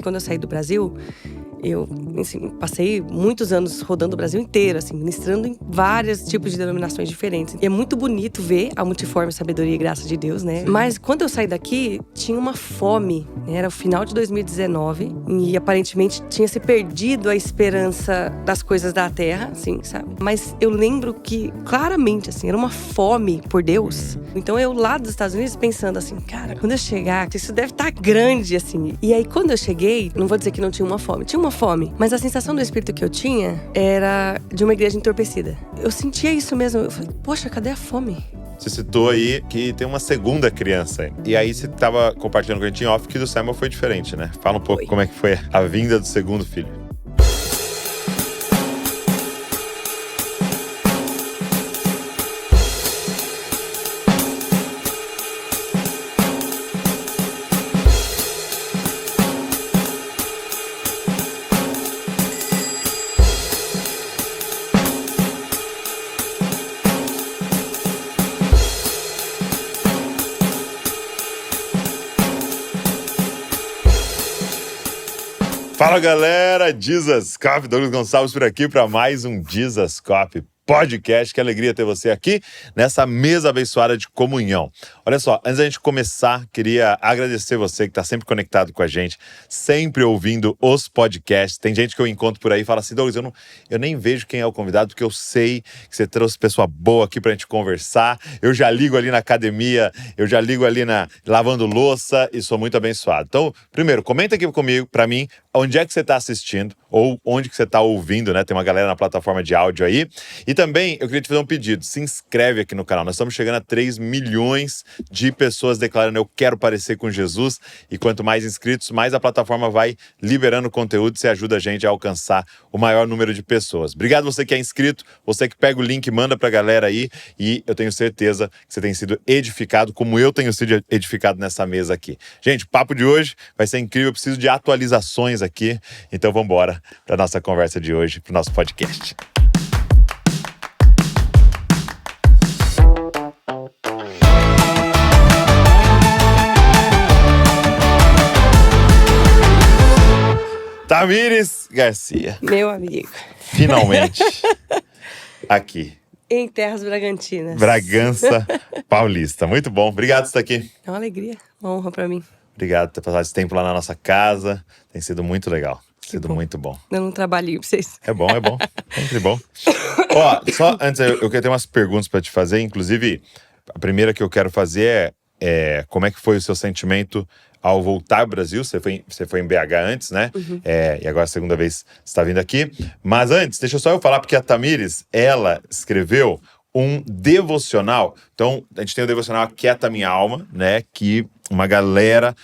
Quando eu saí do Brasil, eu passei muitos anos rodando o Brasil inteiro, ministrando em vários tipos de denominações diferentes. E é muito bonito ver a multiforme sabedoria e graça de Deus, né? Sim. Mas quando eu saí daqui, tinha uma fome. Era o final de 2019 e aparentemente tinha se perdido a esperança das coisas da terra, sabe? Mas eu lembro que, claramente, era uma fome por Deus. Então eu lá dos Estados Unidos pensando cara, quando eu chegar, isso deve estar grande, E aí quando eu cheguei, não vou dizer que não tinha uma fome. Tinha uma fome, mas a sensação do espírito que eu tinha era de uma igreja entorpecida. Eu sentia isso mesmo. Eu falei, poxa, cadê a fome? Você citou aí que tem uma segunda criança. E aí você estava compartilhando com a gente em off que do Samuel foi diferente, né? Fala um pouco como é que foi a vinda do segundo filho. Fala galera, Jesus Cop, Douglas Gonçalves por aqui para mais um Jesus Cop podcast. Que alegria ter você aqui nessa mesa abençoada de comunhão. Olha só, antes da gente começar, queria agradecer você que está sempre conectado com a gente, sempre ouvindo os podcasts. Tem gente que eu encontro por aí e fala assim, Douglas, eu nem vejo quem é o convidado, porque eu sei que você trouxe pessoa boa aqui pra gente conversar. Eu já ligo ali na academia, eu já ligo ali lavando louça e sou muito abençoado. Então, primeiro, comenta aqui comigo, pra mim, onde é que você está assistindo ou onde que você está ouvindo, né? Tem uma galera na plataforma de áudio aí. E também eu queria te fazer um pedido, se inscreve aqui no canal. Nós estamos chegando a 3 milhões de pessoas declarando eu quero parecer com Jesus. E quanto mais inscritos, mais a plataforma vai liberando conteúdo e você ajuda a gente a alcançar o maior número de pessoas. Obrigado você que é inscrito, você que pega o link e manda pra galera aí. E eu tenho certeza que você tem sido edificado como eu tenho sido edificado nessa mesa aqui. Gente, o papo de hoje vai ser incrível, eu preciso de atualizações aqui. Então vamos embora para nossa conversa de hoje, para o nosso podcast. Tamires Garcia. Meu amigo. Finalmente. Aqui. Em terras bragantinas. Bragança Paulista. Muito bom. Obrigado por estar aqui. É uma alegria, uma honra para mim. Obrigado por ter passado esse tempo lá na nossa casa. Tem sido muito legal. Sido muito bom. Dando um trabalhinho pra vocês. É bom. Sempre bom. Ó, só antes, eu quero ter umas perguntas pra te fazer. Inclusive, a primeira que eu quero fazer é como é que foi o seu sentimento ao voltar ao Brasil? Você foi em BH antes, né? Uhum. E agora a segunda vez você está vindo aqui. Mas antes, deixa só eu falar, porque a Tamires, ela escreveu um devocional. Então, a gente tem o devocional Aquieta Minha Alma, né? Que uma galera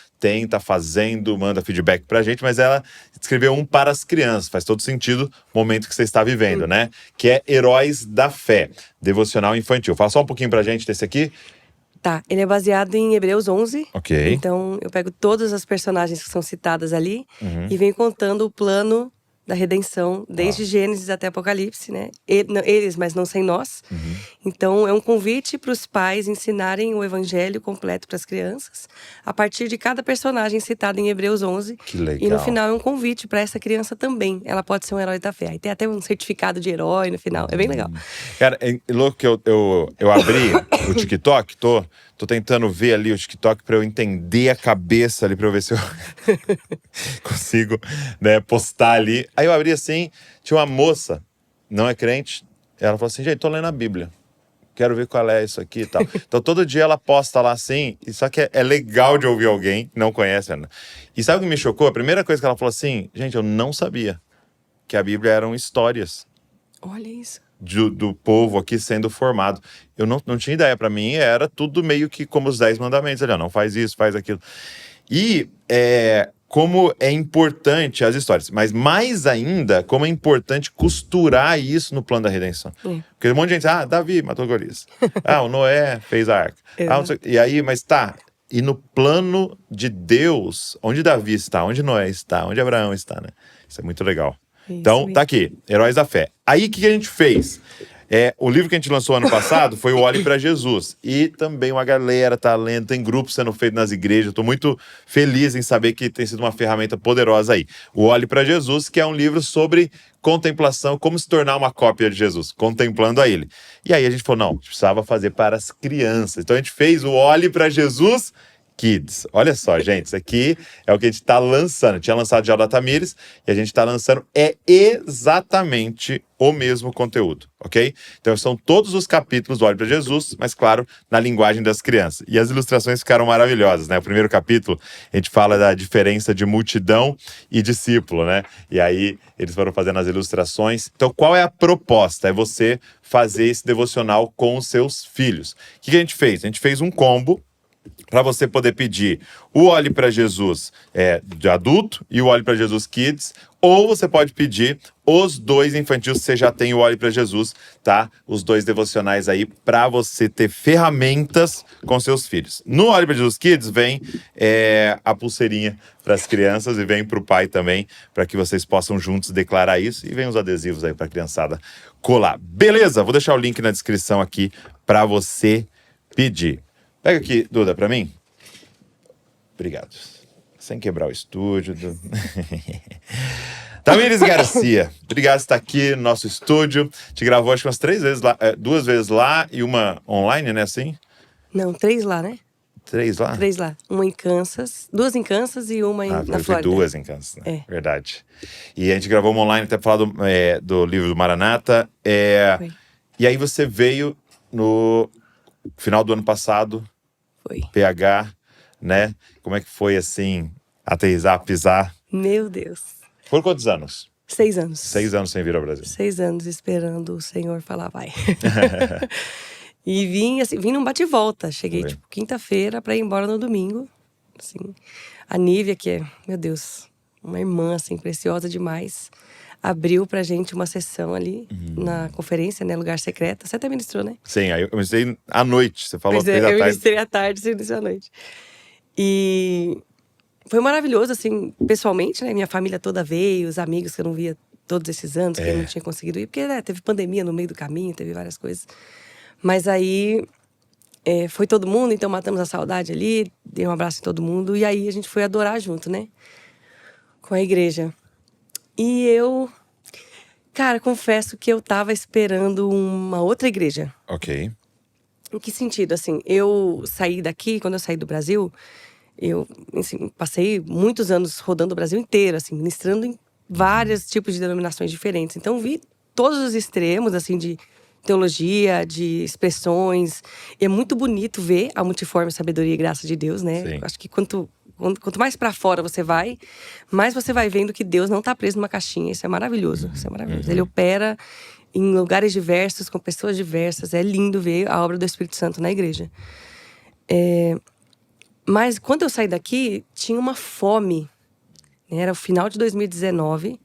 tá fazendo, manda feedback pra gente, mas ela escreveu um para as crianças. Faz todo sentido o momento que você está vivendo, né? Que é Heróis da Fé, devocional infantil. Fala só um pouquinho pra gente desse aqui. Tá, ele é baseado em Hebreus 11. Ok. Então, eu pego todas as personagens que são citadas ali e venho contando o plano da redenção, desde Gênesis até Apocalipse, né? Eles, mas não sem nós. Então, é um convite para os pais ensinarem o evangelho completo para as crianças, a partir de cada personagem citado em Hebreus 11. Que legal. E no final é um convite para essa criança também. Ela pode ser um herói da fé. Aí tem até um certificado de herói no final. É bem legal. Cara, é louco que eu abri o TikTok, tô tentando ver ali o TikTok pra eu entender a cabeça ali, pra eu ver se eu consigo, né, postar ali. Aí eu abri assim, tinha uma moça, não é crente, ela falou assim, gente, tô lendo a Bíblia, quero ver qual é isso aqui e tal. Então todo dia ela posta lá assim, e só que é legal de ouvir alguém que não conhece, Ana. E sabe o que me chocou? A primeira coisa que ela falou assim, gente, eu não sabia que a Bíblia eram histórias. Olha isso. Do povo aqui sendo formado. Eu não tinha ideia, pra mim era tudo meio que como os 10 mandamentos, olha, não faz isso, faz aquilo. E como é importante as histórias, mas mais ainda, como é importante costurar isso no plano da redenção. Porque um monte de gente, Davi matou Golias. O Noé fez a arca. E aí, mas tá, e no plano de Deus, onde Davi está, onde Noé está, onde Abraão está, né? Isso é muito legal. Então, tá aqui, Heróis da Fé. Aí, o que a gente fez? O livro que a gente lançou ano passado foi o Olhe para Jesus. E também uma galera tá lendo, tem grupos sendo feito nas igrejas. Estou muito feliz em saber que tem sido uma ferramenta poderosa aí. O Olhe para Jesus, que é um livro sobre contemplação, como se tornar uma cópia de Jesus, contemplando a ele. E aí a gente falou, não, a gente precisava fazer para as crianças. Então a gente fez o Olhe para Jesus Kids. Olha só, gente, isso aqui é o que a gente está lançando. Tinha lançado já o da Tamires e a gente está lançando exatamente o mesmo conteúdo, ok? Então são todos os capítulos do Olhe para Jesus, mas claro, na linguagem das crianças. E as ilustrações ficaram maravilhosas, né? O primeiro capítulo, a gente fala da diferença de multidão e discípulo, né? E aí eles foram fazendo as ilustrações. Então qual é a proposta? É você fazer esse devocional com os seus filhos. O que a gente fez? A gente fez um combo para você poder pedir o Olhe para Jesus de adulto e o Olhe para Jesus Kids, ou você pode pedir os dois infantis, você já tem o Olhe para Jesus, tá? Os dois devocionais aí para você ter ferramentas com seus filhos. No Olhe para Jesus Kids vem a pulseirinha para as crianças e vem para o pai também, para que vocês possam juntos declarar isso, e vem os adesivos aí para a criançada colar. Beleza? Vou deixar o link na descrição aqui para você pedir. Pega aqui, Duda, pra mim. Obrigado. Sem quebrar o estúdio. Tamires Garcia, obrigado por estar aqui no nosso estúdio. Te gravou acho que umas 3 vezes lá, 2 vezes lá e uma online, né, assim? Não, 3 lá, né? 3 lá? 3 lá. Uma em Kansas, 2 em Kansas e uma na Flórida. 2 em Kansas, né? Verdade. E a gente gravou uma online até pra falar do livro do Maranata. E aí você veio no final do ano passado. Foi. PH, né? Como é que foi, assim, aterrissar, pisar? Meu Deus. Por quantos anos? 6 anos. 6 anos sem vir ao Brasil. 6 anos esperando o Senhor falar, vai. E vim num bate-volta. Cheguei, quinta-feira pra ir embora no domingo. Assim, a Nívia, que é, meu Deus, uma irmã, assim, preciosa demais, abriu pra gente uma sessão ali na conferência, né? Lugar Secreto. Você até ministrou, né? Sim, aí eu comecei à noite. Você falou 3 da tarde. Eu ministrei à tarde, você ministrou à noite. E foi maravilhoso, assim, pessoalmente, né? Minha família toda veio, os amigos que eu não via todos esses anos, que eu não tinha conseguido ir. Porque, né, teve pandemia no meio do caminho, teve várias coisas. Mas aí, foi todo mundo, então matamos a saudade ali. Dei um abraço em todo mundo. E aí, a gente foi adorar junto, né? Com a igreja. E eu, cara, confesso que eu tava esperando uma outra igreja. Ok. Em que sentido? Assim, eu saí daqui, quando eu saí do Brasil, eu, assim, passei muitos anos rodando o Brasil inteiro, assim, ministrando em vários tipos de denominações diferentes. Então, vi todos os extremos, assim, de teologia, de expressões. E é muito bonito ver a multiforme sabedoria e graça de Deus, né? Sim. Acho que quanto mais pra fora você vai, mais você vai vendo que Deus não tá preso numa caixinha. Isso é maravilhoso, isso é maravilhoso. Ele opera em lugares diversos, com pessoas diversas. É lindo ver a obra do Espírito Santo na igreja. Mas quando eu saí daqui, tinha uma fome. Né? Era o final de 2019.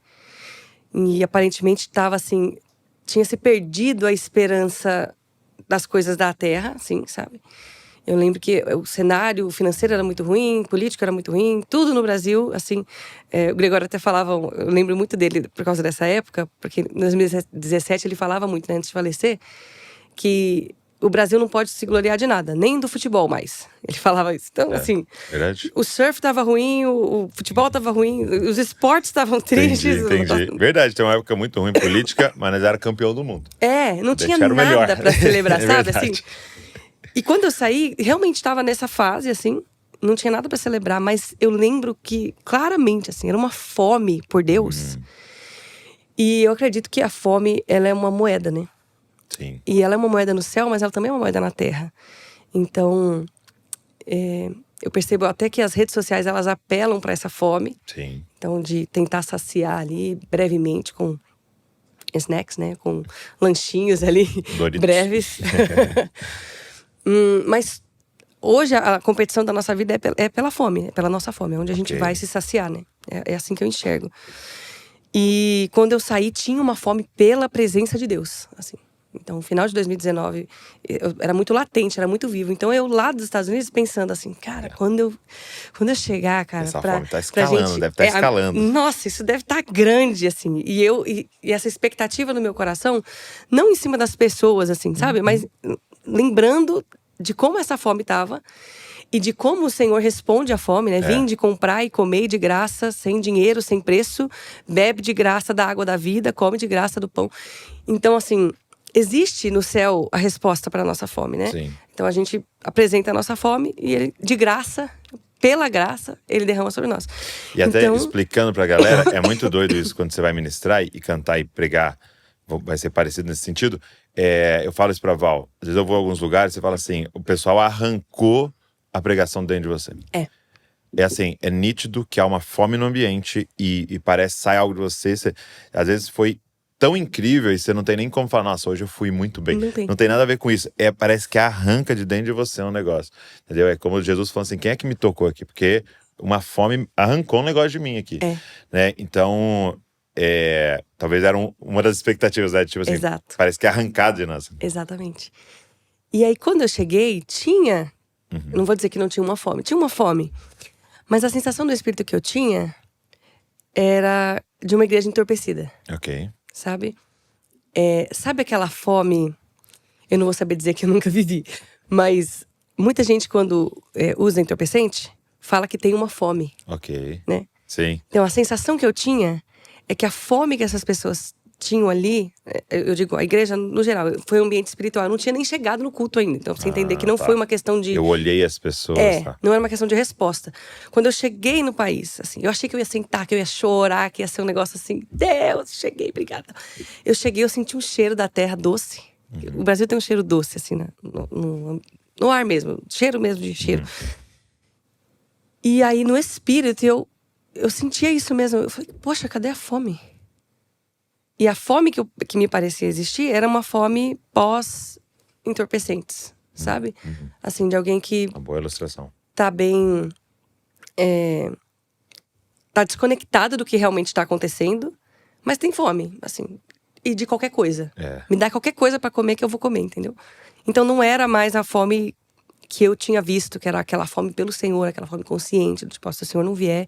E aparentemente estava assim, tinha se perdido a esperança das coisas da terra, assim, sabe? Eu lembro que o cenário financeiro era muito ruim, político era muito ruim, tudo no Brasil, assim. O Gregório até falava, eu lembro muito dele por causa dessa época, porque em 2017 ele falava muito, né, antes de falecer, que o Brasil não pode se gloriar de nada, nem do futebol mais. Ele falava isso. Então, assim, verdade. O surf tava ruim, o futebol tava ruim, os esportes estavam tristes. Entendi. Verdade, tem uma época muito ruim política, mas nós era campeão do mundo. Não tinha nada pra celebrar, sabe? Assim. E quando eu saí, realmente estava nessa fase, assim, não tinha nada pra celebrar, mas eu lembro que, claramente, assim, era uma fome por Deus. E eu acredito que a fome, ela é uma moeda, né? Sim. E ela é uma moeda no céu, mas ela também é uma moeda na terra. Então, eu percebo até que as redes sociais, elas apelam pra essa fome. Sim. Então, de tentar saciar ali, brevemente, com snacks, né? Com lanchinhos ali, Doritos. breves. Mas hoje a competição da nossa vida é pela fome, é pela nossa fome, é onde a gente vai se saciar, né? É assim que eu enxergo. E quando eu saí, tinha uma fome pela presença de Deus, assim. Então, no final de 2019, era muito latente, era muito vivo. Então, eu lá dos Estados Unidos pensando assim, cara, quando eu chegar, cara… Essa pra, fome tá escalando, gente, deve estar escalando. Nossa, isso deve estar grande, assim. E essa expectativa no meu coração, não em cima das pessoas, assim, sabe? Mas lembrando de como essa fome tava. E de como o Senhor responde à fome, né? Vinde comprar e comer de graça, sem dinheiro, sem preço. Bebe de graça da água da vida, come de graça do pão. Então, assim, existe no céu a resposta para a nossa fome, né? Sim. Então, a gente apresenta a nossa fome e ele, de graça, pela graça, ele derrama sobre nós. E até então, explicando pra galera, é muito doido isso quando você vai ministrar e cantar e pregar. Vai ser parecido nesse sentido. Eu falo isso pra Val. Às vezes eu vou a alguns lugares e você fala assim, o pessoal arrancou a pregação dentro de você. É assim, é nítido que há uma fome no ambiente e parece que sai algo de você. Às vezes foi tão incrível e você não tem nem como falar, nossa, hoje eu fui muito bem. Não tem nada a ver com isso. Parece que arranca de dentro de você um negócio. Entendeu? É como Jesus falando assim, quem é que me tocou aqui? Porque uma fome arrancou um negócio de mim aqui. Né? Então, talvez era uma das expectativas, né? Tipo assim, exato. Parece que é arrancado de nós. Exatamente. E aí, quando eu cheguei, tinha… Não vou dizer que não tinha uma fome. Tinha uma fome. Mas a sensação do Espírito que eu tinha era de uma igreja entorpecida. Ok. Sabe? Sabe aquela fome… Eu não vou saber dizer que eu nunca vivi. Mas muita gente, quando usa entorpecente, fala que tem uma fome. Ok. Né? Sim. Então, a sensação que eu tinha é que a fome que essas pessoas tinham ali… Eu digo, a igreja, no geral, foi um ambiente espiritual. Eu não tinha nem chegado no culto ainda. Então, pra você entender que não foi uma questão de… Eu olhei as pessoas, tá? Não era uma questão de resposta. Quando eu cheguei no país, assim, eu achei que eu ia sentar, que eu ia chorar, que ia ser um negócio assim… Deus, cheguei, obrigada. Eu cheguei, eu senti um cheiro da terra doce. O Brasil tem um cheiro doce, assim, no ar mesmo. Cheiro mesmo de cheiro. E aí, no espírito, eu sentia isso mesmo. Eu falei, poxa, cadê a fome? E a fome que me parecia existir era uma fome pós-entorpecentes, sabe? Assim, de alguém que… Uma boa ilustração. Tá bem… tá desconectado do que realmente tá acontecendo, mas tem fome, assim. E de qualquer coisa. Me dá qualquer coisa pra comer que eu vou comer, entendeu? Então não era mais a fome que eu tinha visto, que era aquela fome pelo Senhor, aquela fome consciente, tipo, se o Senhor não vier,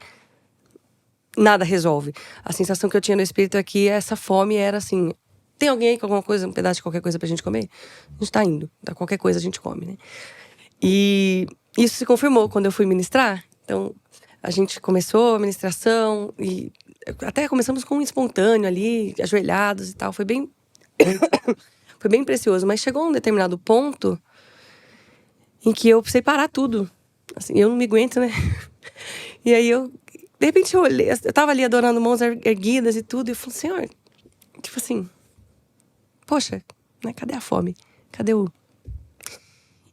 nada resolve. A sensação que eu tinha no espírito é que essa fome era assim… Tem alguém aí com alguma coisa, um pedaço de qualquer coisa pra gente comer? A gente tá indo. Da qualquer coisa a gente come, né? E isso se confirmou quando eu fui ministrar. Então, a gente começou a ministração e até começamos com um espontâneo ali, ajoelhados e tal. Foi bem… foi bem precioso. Mas chegou um determinado ponto em que eu precisei parar tudo. Assim, eu não me aguento, né? E aí de repente eu olhei, eu tava ali adorando, mãos erguidas e tudo, e eu falei, Senhor, tipo assim, poxa, né, cadê a fome? Cadê o…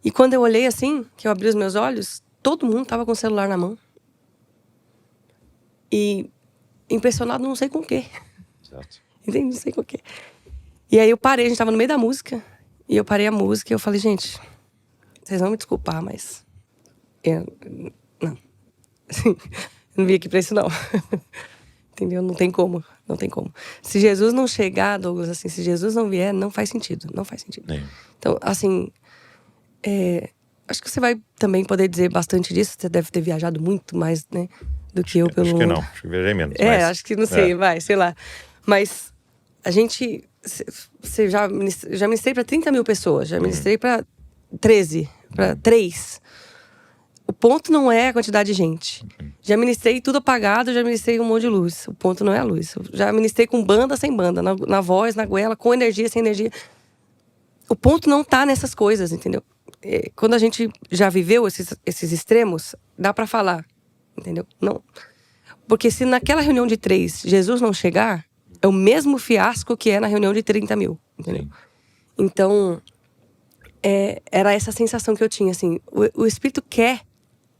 E quando eu olhei assim, que eu abri os meus olhos, todo mundo tava com o celular na mão. E impressionado não sei com o quê. Certo. Entende? Não sei com o quê. E aí eu parei, a gente tava no meio da música, e eu parei a música e eu falei, gente, vocês vão me desculpar, mas… não. Assim… Não vim aqui pra isso, não. Entendeu? Não tem como. Não tem como. Se Jesus não chegar, Douglas, assim, se Jesus não vier, não faz sentido. Não faz sentido. Então, assim… acho que você vai também poder dizer bastante disso. Você deve ter viajado muito mais, né? Do que eu pelo mundo. Acho que não. Acho que viajei menos. Acho que não sei. Sei lá. Mas a gente… já ministrei pra 30 mil pessoas. Já ministrei pra 13. Pra 3. O ponto não é a quantidade de gente. Já ministrei tudo apagado, já ministrei um monte de luz. O ponto não é a luz. Eu já ministrei com banda, sem banda. Na voz, na goela, com energia, sem energia. O ponto não tá nessas coisas, entendeu? Quando a gente já viveu esses extremos, dá pra falar, entendeu? Não. Porque se naquela reunião de 3, Jesus não chegar, é o mesmo fiasco que é na reunião de 30 mil, entendeu? Sim. Então, era essa sensação que eu tinha, assim. O Espírito quer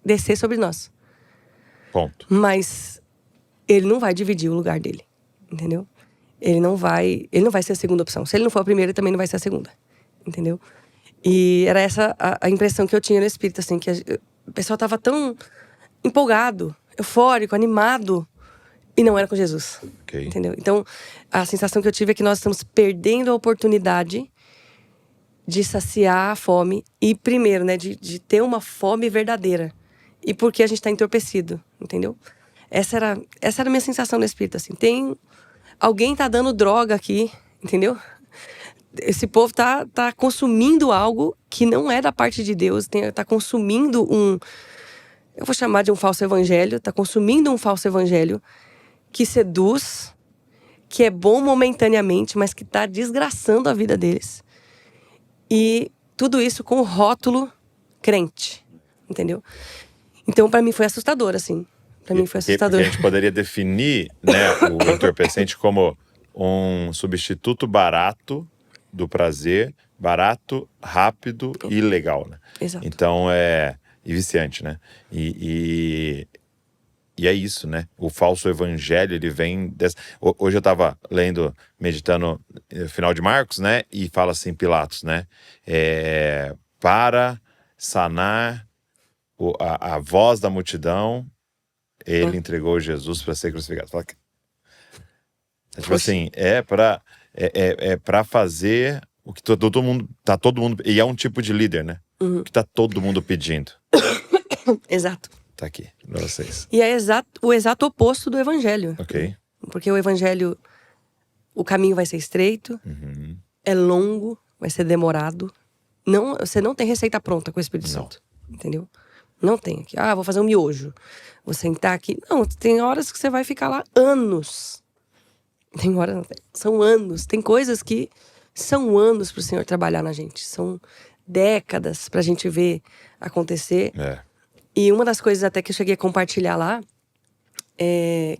descer sobre nós. Ponto. Mas ele não vai dividir o lugar dele, entendeu? Ele não vai ser a segunda opção. Se ele não for a primeira, ele também não vai ser a segunda, entendeu? E era essa a impressão que eu tinha no espírito, assim, que o pessoal tava tão empolgado, eufórico, animado, e não era com Jesus, entendeu? Então, a sensação que eu tive é que nós estamos perdendo a oportunidade de saciar a fome. E primeiro, né, de ter uma fome verdadeira. E porque a gente tá entorpecido, entendeu? Essa era a minha sensação no Espírito, assim. Alguém tá dando droga aqui, entendeu? Esse povo tá consumindo algo que não é da parte de Deus. Tá consumindo eu vou chamar de um falso evangelho. Tá consumindo um falso evangelho que seduz, que é bom momentaneamente, mas que tá desgraçando a vida deles. E tudo isso com o rótulo crente, entendeu? Então, pra mim, foi assustador, assim. Pra mim, foi assustador. Porque a gente poderia definir, né, o entorpecente como um substituto barato do prazer, barato, rápido e legal, né? Exato. Então, e viciante, né? E é isso, né? O falso evangelho, ele vem Hoje eu tava meditando no final de Marcos, né? E fala assim, Pilatos, né? Para sanar a voz da multidão, ele entregou Jesus para ser crucificado. Fala que... Tipo assim, é para fazer o que todo mundo... E é um tipo de líder, né? O que tá todo mundo pedindo. Exato. Tá aqui, pra vocês. E é o exato oposto do evangelho. Ok. Porque o evangelho, o caminho vai ser estreito, é longo, vai ser demorado. Você não tem receita pronta com o Espírito Santo. Entendeu? Não tem. Vou fazer um miojo. Vou sentar aqui. Não, tem horas que você vai ficar lá anos. Tem horas, não tem. São anos. Tem coisas que são anos pro Senhor trabalhar na gente. São décadas pra gente ver acontecer. E uma das coisas até que eu cheguei a compartilhar lá,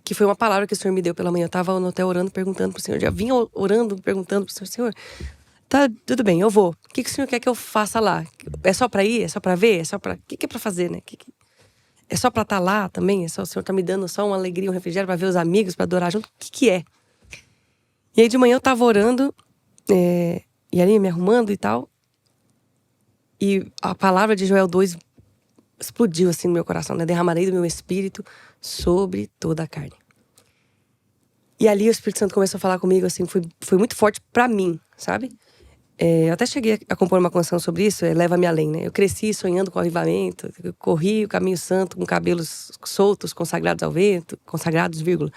que foi uma palavra que o Senhor me deu pela manhã. Eu tava no hotel orando, perguntando pro Senhor. Já vinha orando, perguntando pro Senhor. Senhor, tá, tudo bem, eu vou. O que o Senhor quer que eu faça lá? É só pra ir? É só pra ver? É só pra... O que é pra fazer, né? É só pra estar lá também? O Senhor tá me dando só uma alegria, um refrigério pra ver os amigos, pra adorar junto? O que é? E aí de manhã eu tava orando, e ali me arrumando e tal. E a palavra de Joel 2 explodiu assim no meu coração, né? Derramarei do meu espírito sobre toda a carne. E ali o Espírito Santo começou a falar comigo, assim, foi muito forte pra mim, sabe? Eu até cheguei a compor uma canção sobre isso, Leva-me Além, né? Eu cresci sonhando com o avivamento, eu corri o caminho santo com cabelos soltos, consagrados ao vento, consagrados, vírgula.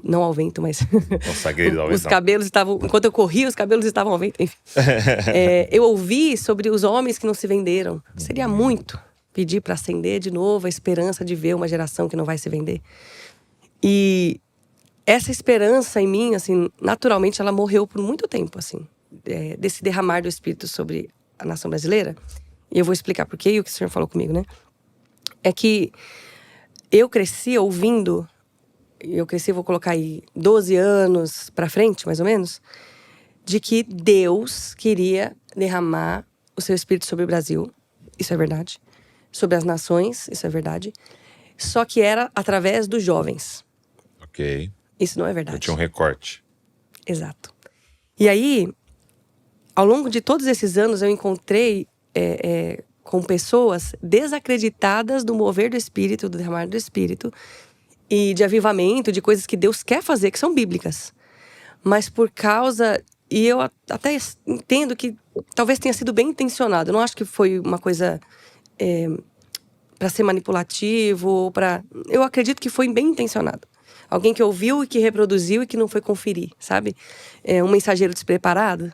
Não ao vento, mas... Consagrados ao vento. Os cabelos estavam... Enquanto eu corria, os cabelos estavam ao vento, enfim. Eu ouvi sobre os homens que não se venderam. Seria muito pedir para acender de novo a esperança de ver uma geração que não vai se vender. E essa esperança em mim, assim, naturalmente, ela morreu por muito tempo, assim. Desse derramar do Espírito sobre a nação brasileira. E eu vou explicar por quê e o que o Senhor falou comigo, né? É que eu cresci ouvindo... vou colocar aí 12 anos pra frente, mais ou menos, de que Deus queria derramar o seu Espírito sobre o Brasil. Isso é verdade. Sobre as nações, isso é verdade. Só que era através dos jovens. Ok. Isso não é verdade. Eu tinha um recorte. Exato. E aí, ao longo de todos esses anos, eu encontrei com pessoas desacreditadas do mover do Espírito, do derramar do Espírito, e de avivamento, de coisas que Deus quer fazer, que são bíblicas. Mas por causa... E eu até entendo que talvez tenha sido bem intencionado. Eu não acho que foi uma coisa para ser manipulativo, ou para... Eu acredito que foi bem intencionado. Alguém que ouviu e que reproduziu e que não foi conferir, sabe? Um mensageiro despreparado.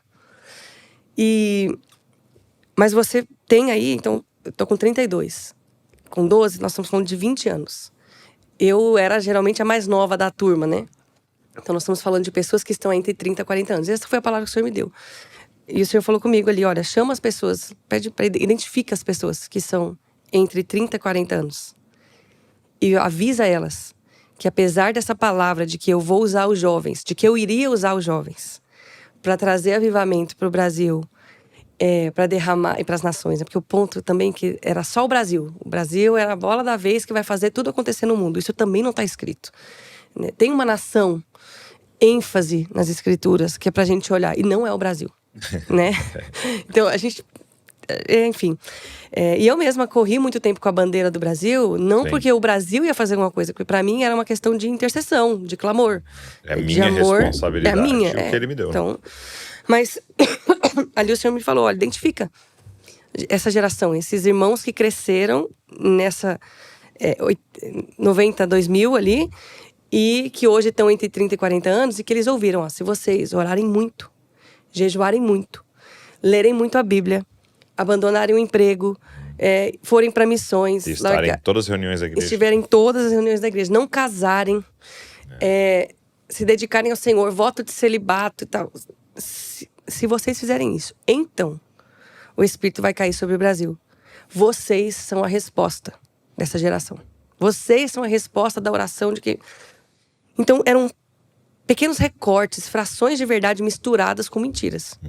Mas você tem aí... Então, eu tô com 32. Com 12, nós estamos falando de 20 anos. Eu era geralmente a mais nova da turma, né? Então nós estamos falando de pessoas que estão entre 30 e 40 anos. Essa foi a palavra que o Senhor me deu. E o Senhor falou comigo ali, olha, chama as pessoas, identifica as pessoas que são entre 30 e 40 anos. E avisa elas que apesar dessa palavra de que eu vou usar os jovens, de que eu iria usar os jovens para trazer avivamento para o Brasil, para derramar, e para as nações, né? Porque o ponto também que era só o Brasil. O Brasil era a bola da vez que vai fazer tudo acontecer no mundo. Isso também não está escrito, né? Tem uma nação, ênfase nas escrituras, que é pra gente olhar, e não é o Brasil, né? Então a gente... Enfim. E eu mesma corri muito tempo com a bandeira do Brasil, não Sim. porque o Brasil ia fazer alguma coisa, porque pra mim era uma questão de intercessão, de clamor. É minha amor, responsabilidade, é minha, o que ele me deu. Então, mas ali o Senhor me falou, olha, identifica essa geração, esses irmãos que cresceram nessa 90, 2000 ali, e que hoje estão entre 30 e 40 anos, e que eles ouviram, ó, se vocês orarem muito, jejuarem muito, lerem muito a Bíblia, abandonarem o emprego, forem para missões, E estarem em todas as reuniões da igreja. Estiverem em todas as reuniões da igreja, não casarem, se dedicarem ao Senhor, voto de celibato e tal. Se vocês fizerem isso, então o Espírito vai cair sobre o Brasil. Vocês são a resposta dessa geração. Vocês são a resposta da oração de que... Então, eram pequenos recortes, frações de verdade misturadas com mentiras.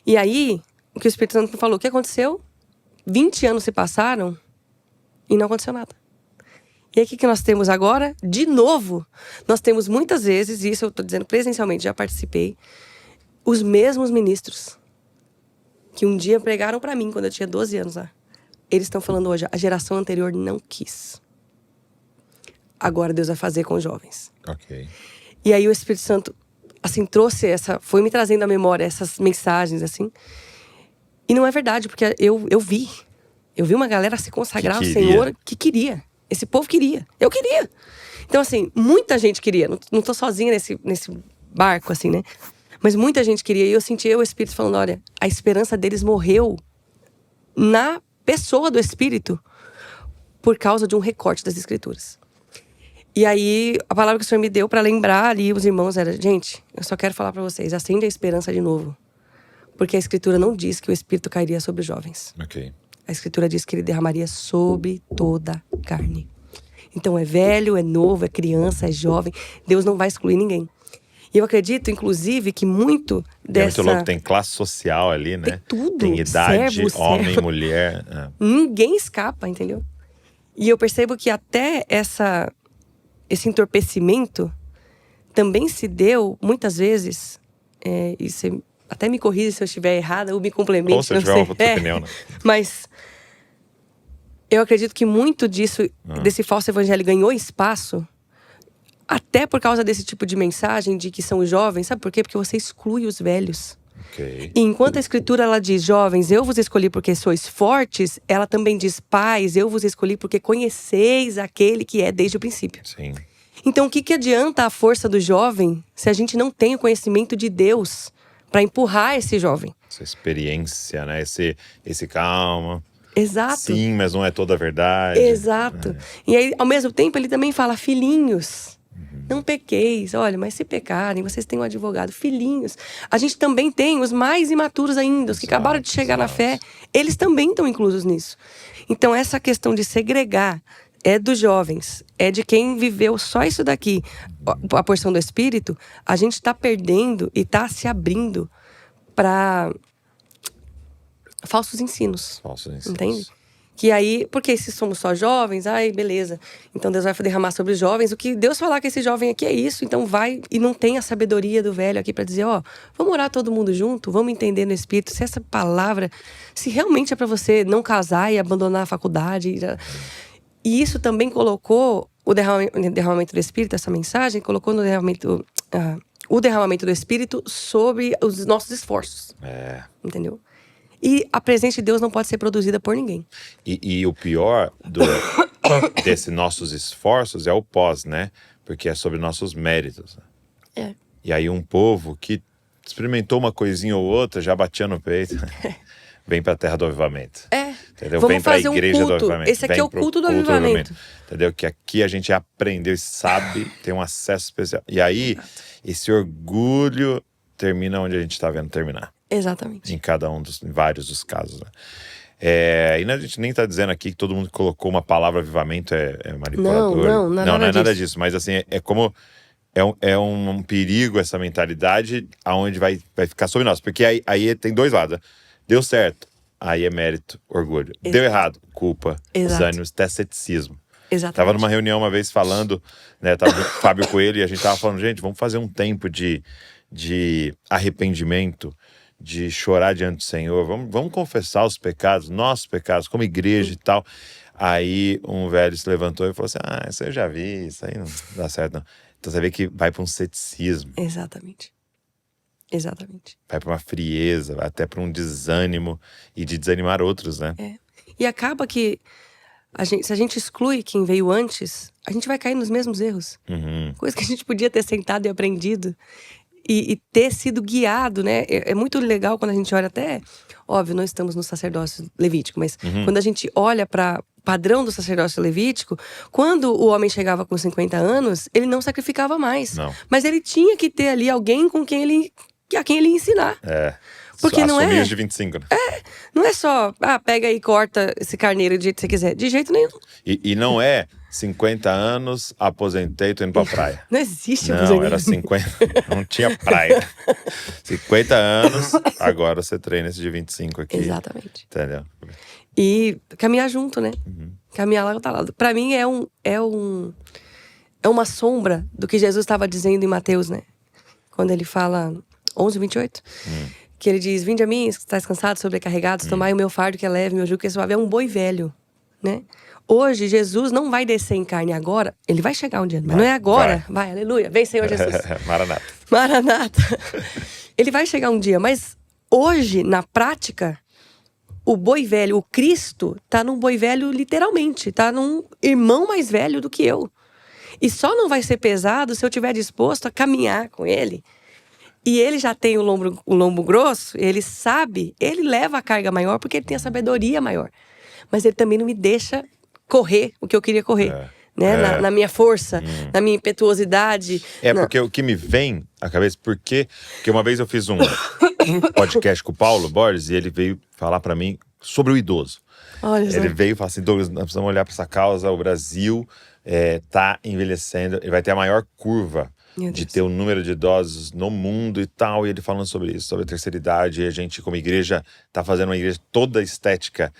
E aí, o que o Espírito Santo me falou, o que aconteceu? 20 anos se passaram e não aconteceu nada. E aí, o que nós temos agora? De novo, nós temos muitas vezes, e isso eu estou dizendo presencialmente, já participei, os mesmos ministros que um dia pregaram para mim quando eu tinha 12 anos lá. Eles estão falando hoje, a geração anterior não quis. Agora Deus vai fazer com os jovens. Ok. E aí o Espírito Santo, assim, foi me trazendo à memória essas mensagens, assim. E não é verdade, porque eu vi uma galera se consagrar ao Senhor que queria. Esse povo queria. Eu queria. Então, assim, muita gente queria. Não tô sozinha nesse barco, assim, né? Mas muita gente queria. E eu senti o Espírito falando, olha, a esperança deles morreu na pessoa do Espírito por causa de um recorte das Escrituras. E aí, a palavra que o Senhor me deu para lembrar ali os irmãos era, gente, eu só quero falar para vocês, acende a esperança de novo. Porque a Escritura não diz que o Espírito cairia sobre os jovens. Ok. A Escritura diz que ele derramaria sobre toda a carne. Então é velho, é novo, é criança, é jovem. Deus não vai excluir ninguém. E eu acredito, inclusive, que muito dessa... É muito louco, tem classe social ali, né? Tem tudo. Tem idade, servo, homem, mulher. Ninguém escapa, entendeu? E eu percebo que até esse entorpecimento também se deu, muitas vezes, e você até me corrija se eu estiver errada, ou me complemente. Ou se tiver uma outra opinião, né? Mas eu acredito que muito desse falso evangelho ganhou espaço até por causa desse tipo de mensagem de que são jovens. Sabe por quê? Porque você exclui os velhos. Okay. E enquanto a Escritura ela diz, jovens, eu vos escolhi porque sois fortes, ela também diz, pais, eu vos escolhi porque conheceis aquele que é desde o princípio. Sim. Então o que adianta a força do jovem se a gente não tem o conhecimento de Deus para empurrar esse jovem? Essa experiência, né? Esse calma. Exato. Sim, mas não é toda a verdade. Exato. E aí, ao mesmo tempo, ele também fala, filhinhos, não pequeis. Olha, mas se pecarem, vocês têm um advogado. Filhinhos. A gente também tem os mais imaturos ainda, os que acabaram de chegar na fé. Eles também estão inclusos nisso. Então, essa questão de segregar é dos jovens, é de quem viveu só isso daqui, a porção do Espírito, a gente está perdendo e está se abrindo para falsos ensinos. Falsos ensinos. Entende? Que aí, porque se somos só jovens, ai, beleza. Então Deus vai derramar sobre os jovens. O que Deus falar que esse jovem aqui é isso, então vai e não tem a sabedoria do velho aqui para dizer, ó, vamos orar todo mundo junto, vamos entender no Espírito. Se essa palavra, se realmente é para você não casar e abandonar a faculdade. E isso também colocou o derramamento do Espírito, essa mensagem, colocou no o derramamento do Espírito sobre os nossos esforços. Entendeu? E a presença de Deus não pode ser produzida por ninguém. E o pior desses nossos esforços é o pós, né? Porque é sobre nossos méritos. É. E aí um povo que experimentou uma coisinha ou outra, já batia no peito, vem para a terra do avivamento. Entendeu? Vamos vem para a fazer igreja um culto. do avivamento. Esse aqui é o culto do avivamento. Entendeu? Que aqui a gente aprendeu e sabe, tem um acesso especial. E aí, esse orgulho termina onde a gente está vendo terminar. Exatamente. Em em vários dos casos, né? E a gente nem está dizendo aqui que todo mundo que colocou uma palavra avivamento é manipulador. Não é nada disso. Mas assim, é como... É um perigo essa mentalidade aonde vai ficar sobre nós. Porque aí tem dois lados. Deu certo, aí é mérito, orgulho. Exato. Deu errado, culpa, Exato. até ceticismo. Exatamente. Tava numa reunião uma vez falando, né? Tava o Fábio Coelho e a gente tava falando, gente, vamos fazer um tempo de arrependimento, de chorar diante do Senhor. Vamos confessar os pecados, nossos pecados, como igreja e tal. Aí um velho se levantou e falou assim, isso aí eu já vi, isso aí não dá certo não. Então você vê que vai para um ceticismo. Exatamente. Exatamente. Vai para uma frieza, vai até para um desânimo e de desanimar outros, né? E acaba que se a gente exclui quem veio antes, a gente vai cair nos mesmos erros. Coisa que a gente podia ter sentado e aprendido. E ter sido guiado, né? É muito legal quando a gente olha até… Óbvio, não estamos no sacerdócio levítico, mas quando a gente olha para o padrão do sacerdócio levítico, quando o homem chegava com 50 anos, ele não sacrificava mais. Não. Mas ele tinha que ter ali alguém a quem ele ia ensinar. Porque não assumir os de 25, né? Não é só, pega aí e corta esse carneiro do jeito que você quiser. De jeito nenhum. E não é 50 anos, aposentei, tô indo pra praia. Não existe Não, era 50, não tinha praia. 50 anos, agora você treina esse de 25 aqui. Exatamente. Entendeu? E caminhar junto, né? Caminhar lado a lado. Pra mim é uma sombra do que Jesus estava dizendo em Mateus, né? Quando ele fala 11:28. Que ele diz, vinde a mim, estáis cansados, sobrecarregados, tomai o meu fardo que é leve, meu jugo que é suave. É um boi velho, né? Hoje, Jesus não vai descer em carne agora. Ele vai chegar um dia, mas não é agora. Vai, aleluia. Vem, Senhor Jesus. Maranata. Maranata. Ele vai chegar um dia, mas hoje, na prática, o boi velho, o Cristo, tá num boi velho literalmente. Tá num irmão mais velho do que eu. E só não vai ser pesado se eu estiver disposto a caminhar com ele. E ele já tem o lombo grosso, ele sabe, ele leva a carga maior porque ele tem a sabedoria maior. Mas ele também não me deixa correr o que eu queria correr. Né? Na minha força, na minha impetuosidade. Porque o que me vem à cabeça, porque uma vez eu fiz um podcast com o Paulo Borges e ele veio falar pra mim sobre o idoso. Ele veio e falou assim, Douglas, nós precisamos olhar pra essa causa, o Brasil tá envelhecendo, ele vai ter a maior curva de ter o número de idosos no mundo e tal, e ele falando sobre isso, sobre a terceira idade, e a gente como igreja tá fazendo uma igreja toda estética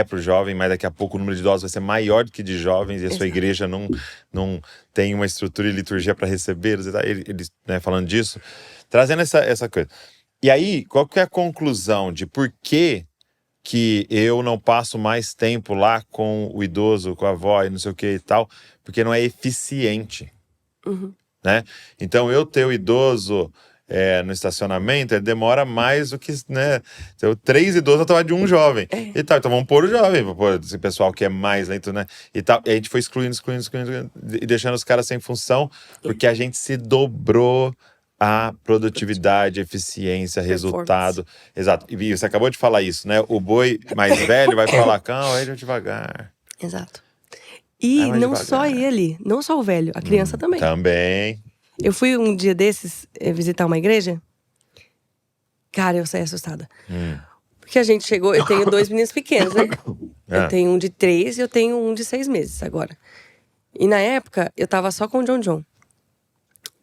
pro jovem, mas daqui a pouco o número de idosos vai ser maior do que de jovens, e a sua igreja não tem uma estrutura e liturgia para recebê-los, ele né, falando disso, trazendo essa coisa. E aí, qual que é a conclusão de por que eu não passo mais tempo lá com o idoso, com a avó e não sei o que e tal? Porque não é eficiente. Né? Então, eu ter o idoso no estacionamento, ele demora mais do que, né? Então, 3 idosos eu tava de um jovem. E tal, então vamos pôr o jovem, vamos pôr esse pessoal que é mais lento, né? E tal. E a gente foi excluindo, e deixando os caras sem função, porque a gente se dobrou a produtividade, eficiência, resultado. Exato. E você acabou de falar isso, né? O boi mais velho vai falar, calma, aí devagar. Exato. E não só ele, não só o velho, a criança também. Também. Eu fui um dia desses visitar uma igreja. Cara, eu saí assustada. Porque a gente chegou, eu tenho 2 meninos pequenos, né? Eu tenho um de 3 e eu tenho um de 6 meses agora. E na época, eu tava só com o John.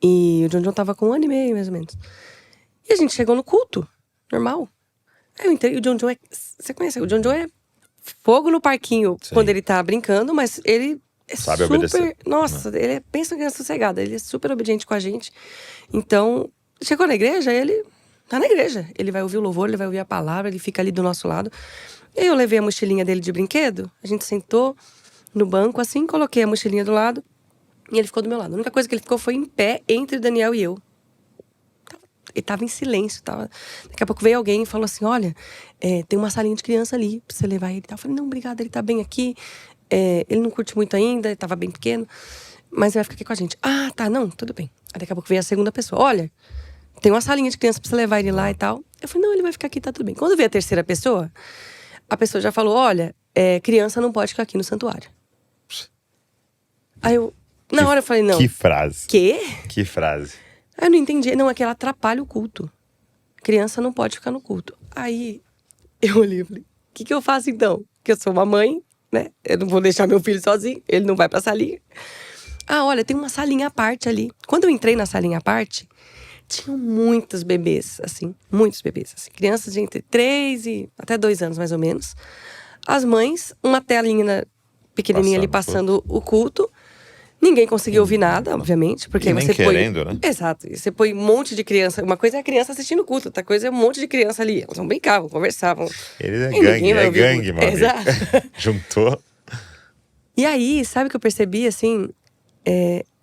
E o John tava com 1 ano e meio, mais ou menos. E a gente chegou no culto, normal. Aí eu entrei, o John você conhece, o John é fogo no parquinho. Sim. Quando ele tá brincando, mas ele é sabe super obedecer. Nossa, ele pensa que é sossegado, ele é super obediente com a gente. Então, chegou na igreja, ele tá na igreja. Ele vai ouvir o louvor, ele vai ouvir a palavra, ele fica ali do nosso lado. E eu levei a mochilinha dele de brinquedo, a gente sentou no banco assim, coloquei a mochilinha do lado e ele ficou do meu lado. A única coisa que ele ficou foi em pé entre o Daniel e eu. Ele tava em silêncio, Daqui a pouco veio alguém e falou assim, olha, tem uma salinha de criança ali pra você levar ele. Eu falei, não, obrigada, ele tá bem aqui. Ele não curte muito ainda, ele tava bem pequeno, mas ele vai ficar aqui com a gente. Ah, tá, não, tudo bem. Aí daqui a pouco veio a segunda pessoa, olha, tem uma salinha de criança pra você levar ele lá e tal. Eu falei, não, ele vai ficar aqui, tá tudo bem. Quando veio a terceira pessoa, a pessoa já falou, olha, criança não pode ficar aqui no santuário. Aí eu, na hora eu falei, não. Que frase. Quê? Que frase. Aí eu não entendi. Não, é que ela atrapalha o culto. Criança não pode ficar no culto. Aí eu olhei e falei, o que eu faço então? Porque eu sou uma mãe, né? Eu não vou deixar meu filho sozinho. Ele não vai pra salinha. Ah, olha, tem uma salinha à parte ali. Quando eu entrei na salinha à parte, tinham muitos bebês, assim. Muitos bebês, assim. Crianças de entre 3 e até 2 anos, mais ou menos. As mães, uma telinha pequenininha ali passando o culto. Ninguém conseguiu ouvir nada, obviamente, porque nem você querendo, né? Exato. E você põe um monte de criança. Uma coisa é a criança assistindo o culto, outra coisa é um monte de criança ali. Elas vão brincar, vão conversar, vão… Eles é gangue, mano. Exato. Juntou. E aí, sabe o que eu percebi, assim?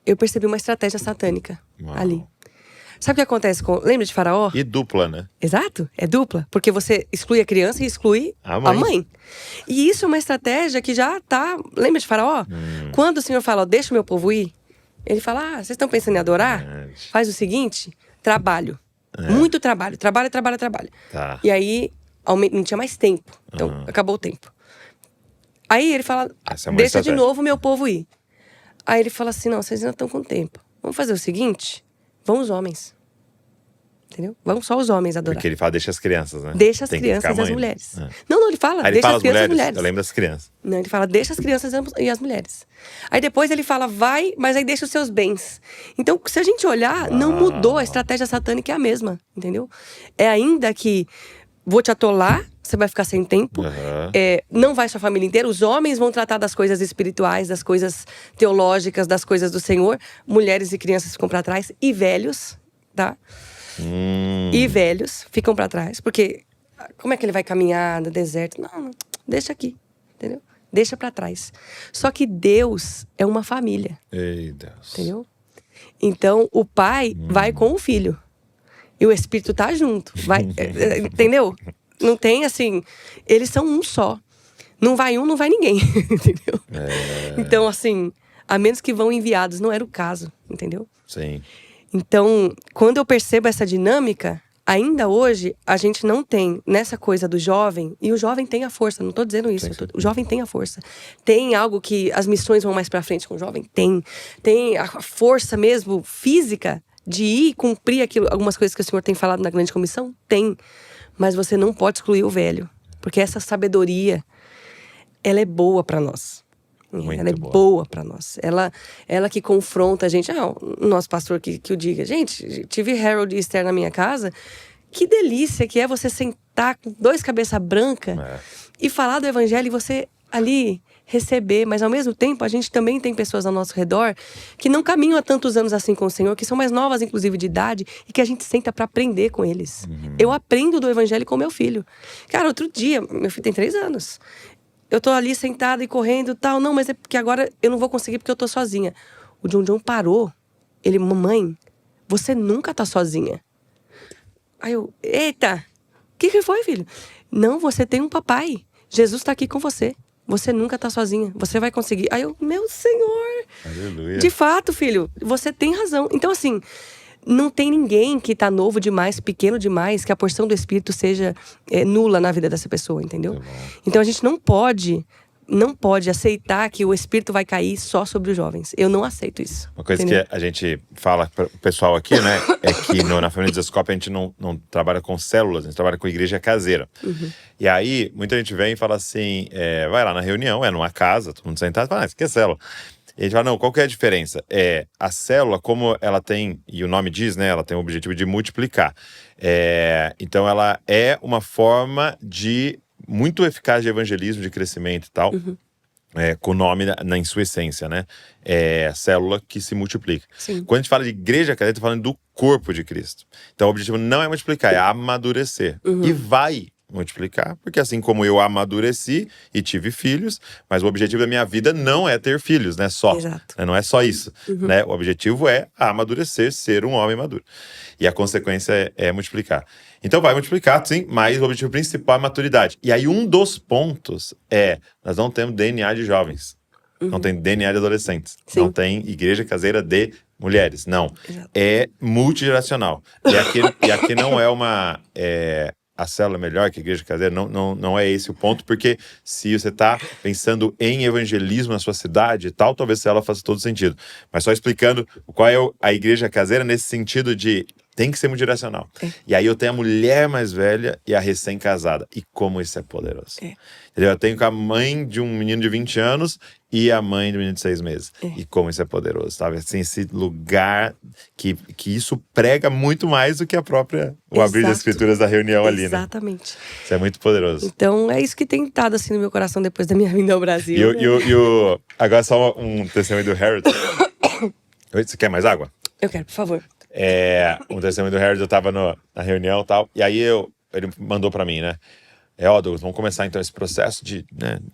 Eu percebi uma estratégia satânica ali. Sabe o que acontece com... Lembra de Faraó? E dupla, né? Exato, é dupla. Porque você exclui a criança e exclui a mãe. E isso é uma estratégia que já tá... Lembra de Faraó? Quando o Senhor fala, deixa o meu povo ir, ele fala, vocês estão pensando em adorar? Faz o seguinte, trabalho. Muito trabalho. Trabalho. Tá. E aí, não tinha mais tempo. Então, acabou o tempo. Aí ele fala, deixa de novo o meu povo ir. Aí ele fala assim, não, vocês ainda estão com tempo. Vamos fazer o seguinte, vão os homens. Entendeu? Vão só os homens adorar. Porque ele fala, deixa as crianças, né? Deixa as crianças e as mulheres. Não, ele fala, ele deixa fala as crianças e as mulheres. Eu lembro das crianças. Não, ele fala, deixa as crianças e as mulheres. Aí depois ele fala, vai, mas aí deixa os seus bens. Então, se a gente olhar, não mudou, a estratégia satânica é a mesma, entendeu? É ainda que vou te atolar, você vai ficar sem tempo. Não vai sua família inteira. Os homens vão tratar das coisas espirituais, das coisas teológicas, das coisas do Senhor. Mulheres e crianças ficam pra trás. E velhos, tá? E velhos ficam pra trás. Porque como é que ele vai caminhar no deserto? Não, deixa aqui, entendeu? Deixa pra trás. Só que Deus é uma família. Ei, Deus. Entendeu? Então, o pai vai com o filho. E o Espírito tá junto. Vai, entendeu? Não tem assim... Eles são um só. Não vai um, não vai ninguém. Entendeu? Então, assim... A menos que vão enviados. Não era o caso. Entendeu? Sim. Então, quando eu percebo essa dinâmica... Ainda hoje, a gente não tem nessa coisa do jovem... E o jovem tem a força, não tô dizendo isso. O jovem tem a força. Tem algo que as missões vão mais pra frente com o jovem? Tem. Tem a força mesmo, física... De ir cumprir algumas coisas que o Senhor tem falado na grande comissão? Tem. Mas você não pode excluir o velho. Porque essa sabedoria, ela é boa pra nós. Ela é boa pra nós. Ela que confronta a gente. O nosso pastor que o diga. Gente, tive Harold e Esther na minha casa. Que delícia que é você sentar com 2 cabeças brancas e falar do evangelho e você ali... receber, mas ao mesmo tempo a gente também tem pessoas ao nosso redor que não caminham há tantos anos assim com o Senhor, que são mais novas inclusive de idade e que a gente senta pra aprender com eles. Eu aprendo do evangelho com meu filho. Cara, outro dia, meu filho tem 3 anos. Eu tô ali sentada e correndo e tal, não, mas é porque agora eu não vou conseguir porque eu tô sozinha. O John parou. Ele, mamãe, você nunca tá sozinha. Aí eu, eita, o que foi, filho? Não, você tem um papai. Jesus tá aqui com você. Você nunca tá sozinha, você vai conseguir. Aí eu, meu Senhor! Aleluia. De fato, filho, você tem razão. Então, assim, não tem ninguém que tá novo demais, pequeno demais, que a porção do Espírito seja nula na vida dessa pessoa, entendeu? Então a gente não pode aceitar que o Espírito vai cair só sobre os jovens. Eu não aceito isso. Uma coisa que a gente fala para o pessoal aqui, né? É que na família Jesuscope a gente não trabalha com células, a gente trabalha com igreja caseira. E aí, muita gente vem e fala assim, vai lá na reunião, numa casa, todo mundo sentado, fala, isso que é célula? E a gente fala, não, qual que é a diferença? A célula, como ela tem, e o nome diz, né? Ela tem o objetivo de multiplicar. Então, ela é uma forma muito eficaz de evangelismo, de crescimento e tal, com o nome em sua essência, né? É célula que se multiplica. Sim. Quando a gente fala de igreja, a gente tá falando do corpo de Cristo. Então o objetivo não é multiplicar, é amadurecer. E vai multiplicar, porque assim como eu amadureci e tive filhos, mas o objetivo da minha vida não é ter filhos, né? Só. Exato. Não é só isso. Né? O objetivo é amadurecer, ser um homem maduro. E a consequência é multiplicar. Então vai multiplicar, sim, mas o objetivo principal é a maturidade. E aí um dos pontos nós não temos DNA de jovens. Não tem DNA de adolescentes. Sim. Não tem igreja caseira de mulheres. Não. Exato. É multigeracional. E aqui não é uma... a célula é melhor que a igreja caseira, não é esse o ponto, porque se você está pensando em evangelismo na sua cidade e tal, talvez a célula faça todo sentido. Mas só explicando qual é a igreja caseira nesse sentido de tem que ser multiracional. E aí eu tenho a mulher mais velha e a recém-casada. E como isso é poderoso. Entendeu? Eu tenho com a mãe de um menino de 20 anos e a mãe de um menino de 6 meses. E como isso é poderoso, sabe? Assim, esse lugar que isso prega muito mais do que o abrir das escrituras da reunião ali, né? Exatamente. Isso é muito poderoso. Então, é isso que tem estado assim no meu coração depois da minha vinda ao Brasil. Agora só um testemunho do Harold. Você quer mais água? Eu quero, por favor. Um testemunho do Harold, eu tava na reunião e tal, e aí ele mandou pra mim, né? Douglas, vamos começar então esse processo de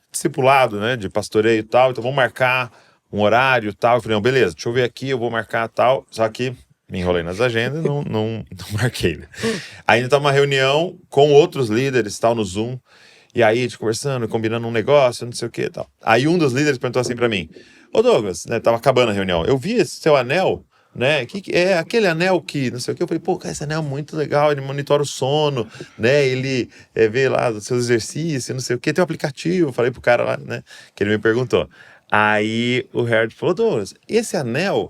discipulado, né? De pastoreio e tal, então vamos marcar um horário e tal. Eu falei, não, beleza, deixa eu ver aqui, eu vou marcar tal, só que Me enrolei nas agendas e não marquei, né? Ainda tá uma reunião com outros líderes, tal, no Zoom. E aí, a gente conversando, combinando um negócio, não sei o que e tal. Aí um dos líderes perguntou assim pra mim: Ô Douglas, né, tava acabando a reunião. Eu vi esse seu anel, né? Que é aquele anel que, não sei o que. Eu falei, pô, cara, esse anel é muito legal, ele monitora o sono, né? Ele vê lá os seus exercícios, não sei o que. Tem um aplicativo, eu falei pro cara lá, né? Que ele me perguntou. Aí o Harold falou, Douglas, esse anel…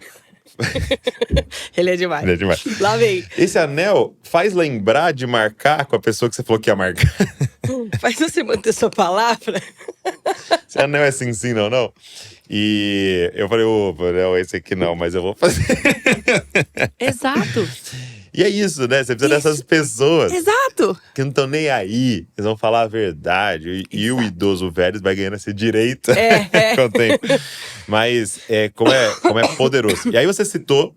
Ele é demais. Ele é demais. Lá vem. Esse anel faz lembrar de marcar com a pessoa que você falou que ia marcar. Faz você manter sua palavra. Esse anel é sim, não. E eu falei, opa, não, esse aqui não, mas eu vou fazer. Exato. E é isso, né? Você precisa dessas pessoas Exato. que não estão nem aí. Eles vão falar a verdade. E o idoso velho vai ganhando esse direito com o tempo. Mas como é poderoso. E aí você citou,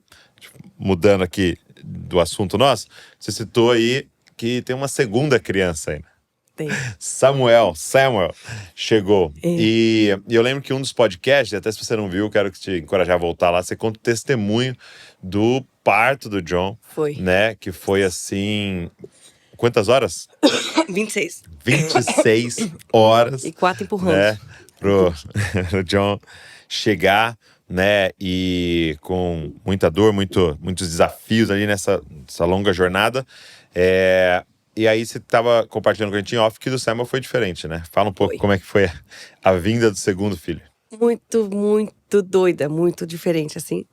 mudando aqui do assunto nosso, você citou aí que tem uma segunda criança ainda. Tem. Samuel chegou. E eu lembro que um dos podcasts, até se você não viu, quero te encorajar a voltar lá, você conta o testemunho do parto do John. Foi. Né? Que foi assim… Quantas horas? 26. 26 horas. E 4 empurrando. Né? Pro John chegar, né? E com muita dor, muitos desafios ali nessa longa jornada. E aí você estava compartilhando com a gente em off que do Samuel foi diferente, né? Fala um pouco como é que foi a vinda do segundo filho. Muito, muito doida, muito diferente, assim.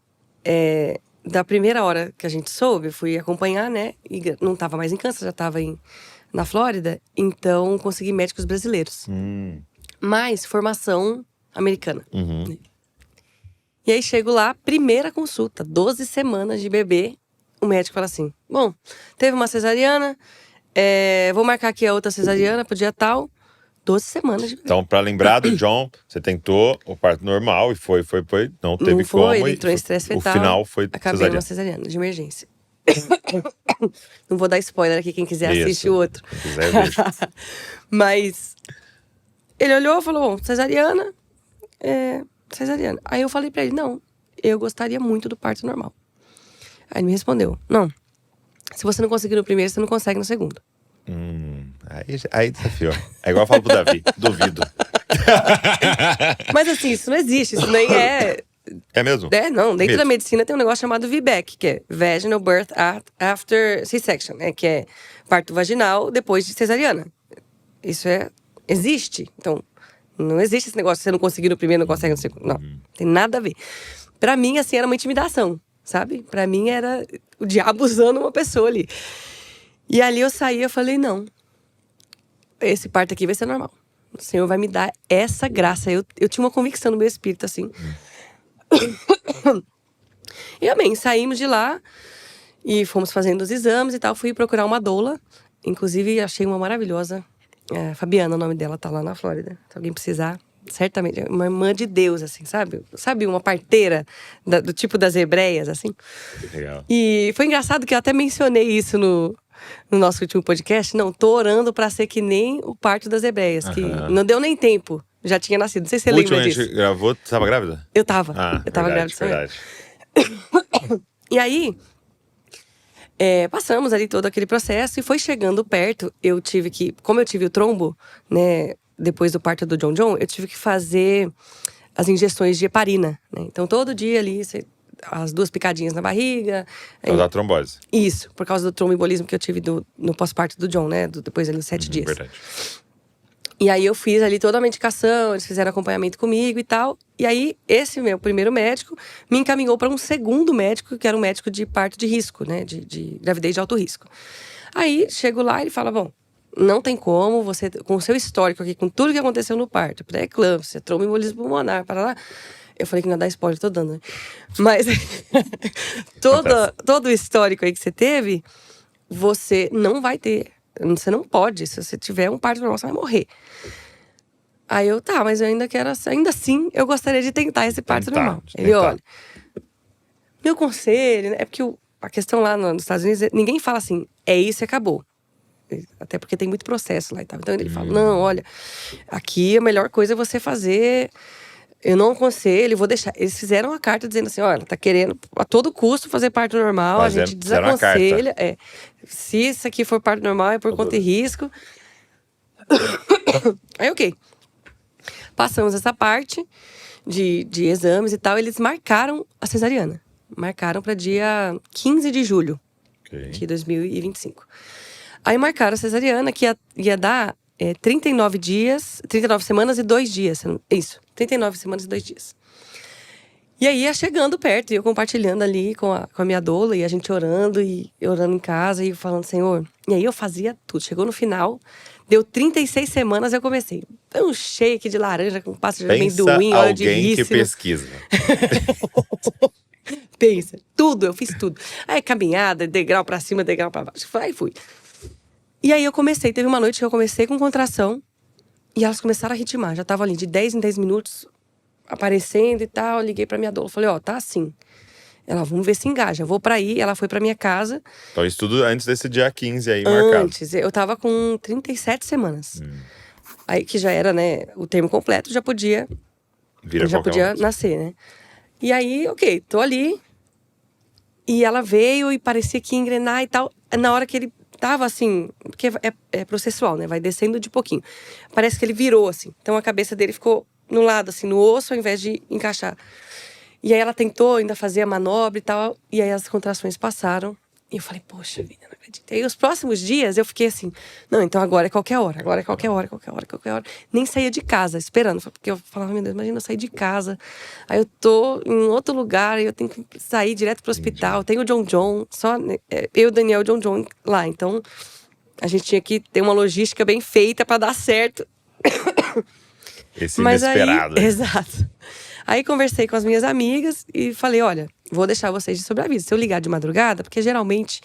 Da primeira hora que a gente soube, eu fui acompanhar, né? E não estava mais em Kansas, já estava na Flórida. Então, consegui médicos brasileiros. Mas formação americana. Uhum. E aí, chego lá, primeira consulta, 12 semanas de bebê. O médico fala assim, bom, teve uma cesariana… vou marcar aqui a outra cesariana pro dia tal. 12 semanas de bebê. Então, pra lembrar do John, você tentou o parto normal e foi. Não teve não foi, como. Ele entrou em estresse fetal. O final foi acabei uma cesariana de emergência. Não vou dar spoiler aqui, quem quiser assiste o outro. Quem quiser ver. Mas ele olhou e falou, bom, cesariana. Cesariana. Aí eu falei pra ele, não, eu gostaria muito do parto normal. Aí ele me respondeu, não. Se você não conseguir no primeiro, você não consegue no segundo. Aí desafiou. É igual eu falo pro Davi, duvido. Mas assim, isso não existe, isso nem é… É mesmo? Não, dentro Mito. da medicina tem um negócio chamado VBAC, que é Vaginal Birth After C-Section, que é parto vaginal depois de cesariana. Isso existe. Então, não existe esse negócio de você não conseguir no primeiro, não consegue no segundo. Não, tem nada a ver. Pra mim, assim, era uma intimidação, sabe? Pra mim, era o diabo usando uma pessoa ali. E ali eu saí, eu falei, não, esse parto aqui vai ser normal. O Senhor vai me dar essa graça. Eu tinha uma convicção no meu espírito, assim. E amém, saímos de lá e fomos fazendo os exames e tal. Fui procurar uma doula. Inclusive, achei uma maravilhosa. Fabiana, o nome dela, tá lá na Flórida. Se alguém precisar, certamente. Uma irmã de Deus, assim, sabe? Sabe, uma parteira do tipo das hebreias, assim. Legal. E foi engraçado que eu até mencionei isso no nosso último podcast. Não, tô orando pra ser que nem o parto das hebreias. Que não deu nem tempo. Já tinha nascido. Não sei se você lembra disso. A gente gravou, você tava grávida? Eu tava. Eu tava grávida também. E aí, passamos ali todo aquele processo. E foi chegando perto, eu tive que… Como eu tive o trombo, né… Depois do parto do John, eu tive que fazer as injeções de heparina, né? Então, todo dia ali, as 2 picadinhas na barriga. Por causa da trombose. Isso, por causa do tromboembolismo que eu tive no pós-parto do John, né? Depois ali, 7 dias. Verdade. E aí, eu fiz ali toda a medicação, eles fizeram acompanhamento comigo e tal. E aí, esse meu primeiro médico me encaminhou para um segundo médico, que era um médico de parto de risco, né? De gravidez de alto risco. Aí, chego lá e ele fala, bom… Não tem como, você, com o seu histórico aqui, com tudo que aconteceu no parto, pré-eclâmpsia, tromboembolismo pulmonar, para lá. Eu falei que não ia dar spoiler, tô dando, né? Mas todo o histórico aí que você teve, você não vai ter. Você não pode. Se você tiver um parto normal, você vai morrer. Aí eu, tá, mas eu ainda quero… Ainda assim, eu gostaria de tentar esse parto normal. Ele, olha… Meu conselho, né? É porque a questão lá nos Estados Unidos, ninguém fala assim, é isso e acabou. Até porque tem muito processo lá e tal. Então ele fala, não, olha, aqui a melhor coisa é você fazer eu não aconselho, vou deixar. Eles fizeram uma carta dizendo assim, olha, tá querendo a todo custo fazer parto normal, a gente desaconselha. Se isso aqui for parto normal, é por conta e risco. Aí, ok. Passamos essa parte de exames e tal, eles marcaram a cesariana. Marcaram para dia 15 de julho de 2025. Aí marcaram a cesariana, que ia dar 39 semanas e 2 dias. Isso, 39 semanas e 2 dias. E aí ia chegando perto, e eu compartilhando ali com a minha doula, e a gente orando em casa, e falando, Senhor. E aí eu fazia tudo. Chegou no final, deu 36 semanas, eu comecei. Um shake de laranja com pasta de amendoim, óleo de rícino. Alguém que pesquisa. Pensa, tudo, eu fiz tudo. Aí caminhada, degrau pra cima, degrau pra baixo. Aí fui. E aí eu comecei, teve uma noite que eu comecei com contração, e elas começaram a ritmar. Já tava ali de 10 em 10 minutos, aparecendo e tal. Eu liguei pra minha doula, falei, tá assim. Ela, vamos ver se engaja. Eu vou pra aí, ela foi pra minha casa. Então isso tudo antes desse dia 15 aí marcado. Antes, eu tava com 37 semanas. Aí que já era, né, o termo completo, já podia nascer, né. E aí, ok, tô ali. E ela veio e parecia que ia engrenar e tal. Na hora que ele tava assim, porque é processual, né, vai descendo de pouquinho. Parece que ele virou assim. Então a cabeça dele ficou no lado, assim, no osso, ao invés de encaixar. E aí ela tentou ainda fazer a manobra e tal. E aí as contrações passaram. E eu falei, poxa vida, não acredito. E aí os próximos dias eu fiquei assim, não, então agora é qualquer hora. Agora é qualquer hora, qualquer hora, qualquer hora. Nem saía de casa, esperando. Porque eu falava, meu Deus, imagina eu sair de casa. Aí eu tô em outro lugar, aí eu tenho que sair direto pro hospital. Tem o John, só eu, Daniel e o John lá. Então a gente tinha que ter uma logística bem feita pra dar certo. Esse inesperado. Aí, exato. Aí conversei com as minhas amigas e falei, olha, vou deixar vocês de sobreaviso. Se eu ligar de madrugada, porque geralmente,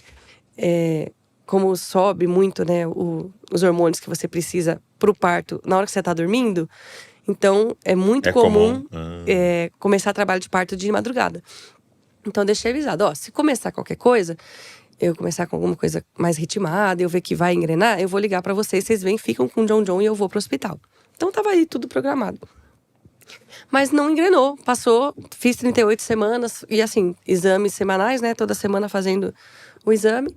como sobe muito, né, os hormônios que você precisa pro parto na hora que você tá dormindo, então é muito comum começar trabalho de parto de madrugada. Então deixei avisado, se começar qualquer coisa, eu começar com alguma coisa mais ritmada, eu ver que vai engrenar, eu vou ligar pra vocês vêm, ficam com o John e eu vou pro hospital. Então tava aí tudo programado. Mas não engrenou, passou, fiz 38 semanas, e assim, exames semanais, né, toda semana fazendo o exame.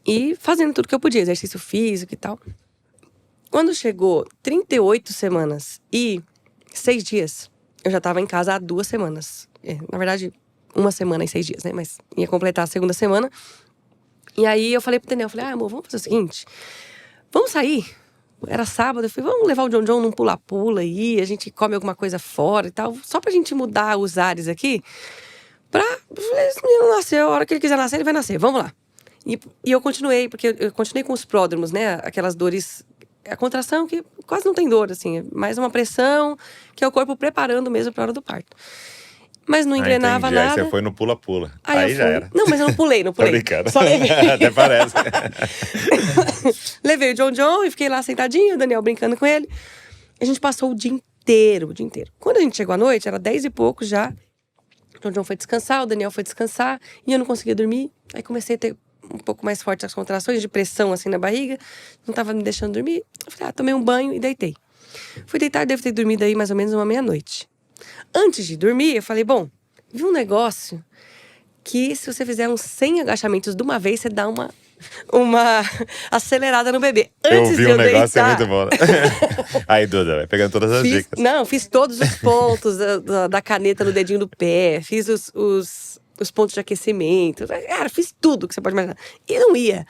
E fazendo tudo que eu podia, exercício físico e tal. Quando chegou 38 semanas e 6 dias, eu já tava em casa há 2 semanas. Na verdade, 1 semana e 6 dias, né, mas ia completar a segunda semana. E aí eu falei pro Daniel, amor, vamos fazer o seguinte, vamos sair? Era sábado, eu falei, vamos levar o John num pula-pula aí, a gente come alguma coisa fora e tal, só pra gente mudar os ares aqui. Esse menino nasceu, a hora que ele quiser nascer, ele vai nascer, vamos lá. E eu continuei, porque eu continuei com os pródromos, né, aquelas dores, a contração que quase não tem dor, assim, é mais uma pressão, que é o corpo preparando mesmo pra hora do parto. Mas não engrenava nada. Aí você foi no pula-pula. Aí já era. Não, mas eu não pulei. Tô brincando. Só levei. Até parece. Levei o John e fiquei lá sentadinho, o Daniel brincando com ele. A gente passou o dia inteiro. Quando a gente chegou à noite, era 10 e pouco já. O John foi descansar, o Daniel foi descansar. E eu não conseguia dormir. Aí comecei a ter um pouco mais forte as contrações, de pressão assim na barriga. Não tava me deixando dormir. Eu falei, tomei um banho e deitei. Fui deitar, devo ter dormido aí mais ou menos uma meia-noite. Antes de dormir, eu falei, bom, vi um negócio que se você fizer uns 100 agachamentos de uma vez, você dá uma acelerada no bebê. Antes eu vi um negócio deitar... é muito bom. Aí, Duda, vai pegando todas as dicas. Não, fiz todos os pontos da caneta no dedinho do pé, fiz os pontos de aquecimento. Cara, fiz tudo que você pode imaginar. E não ia.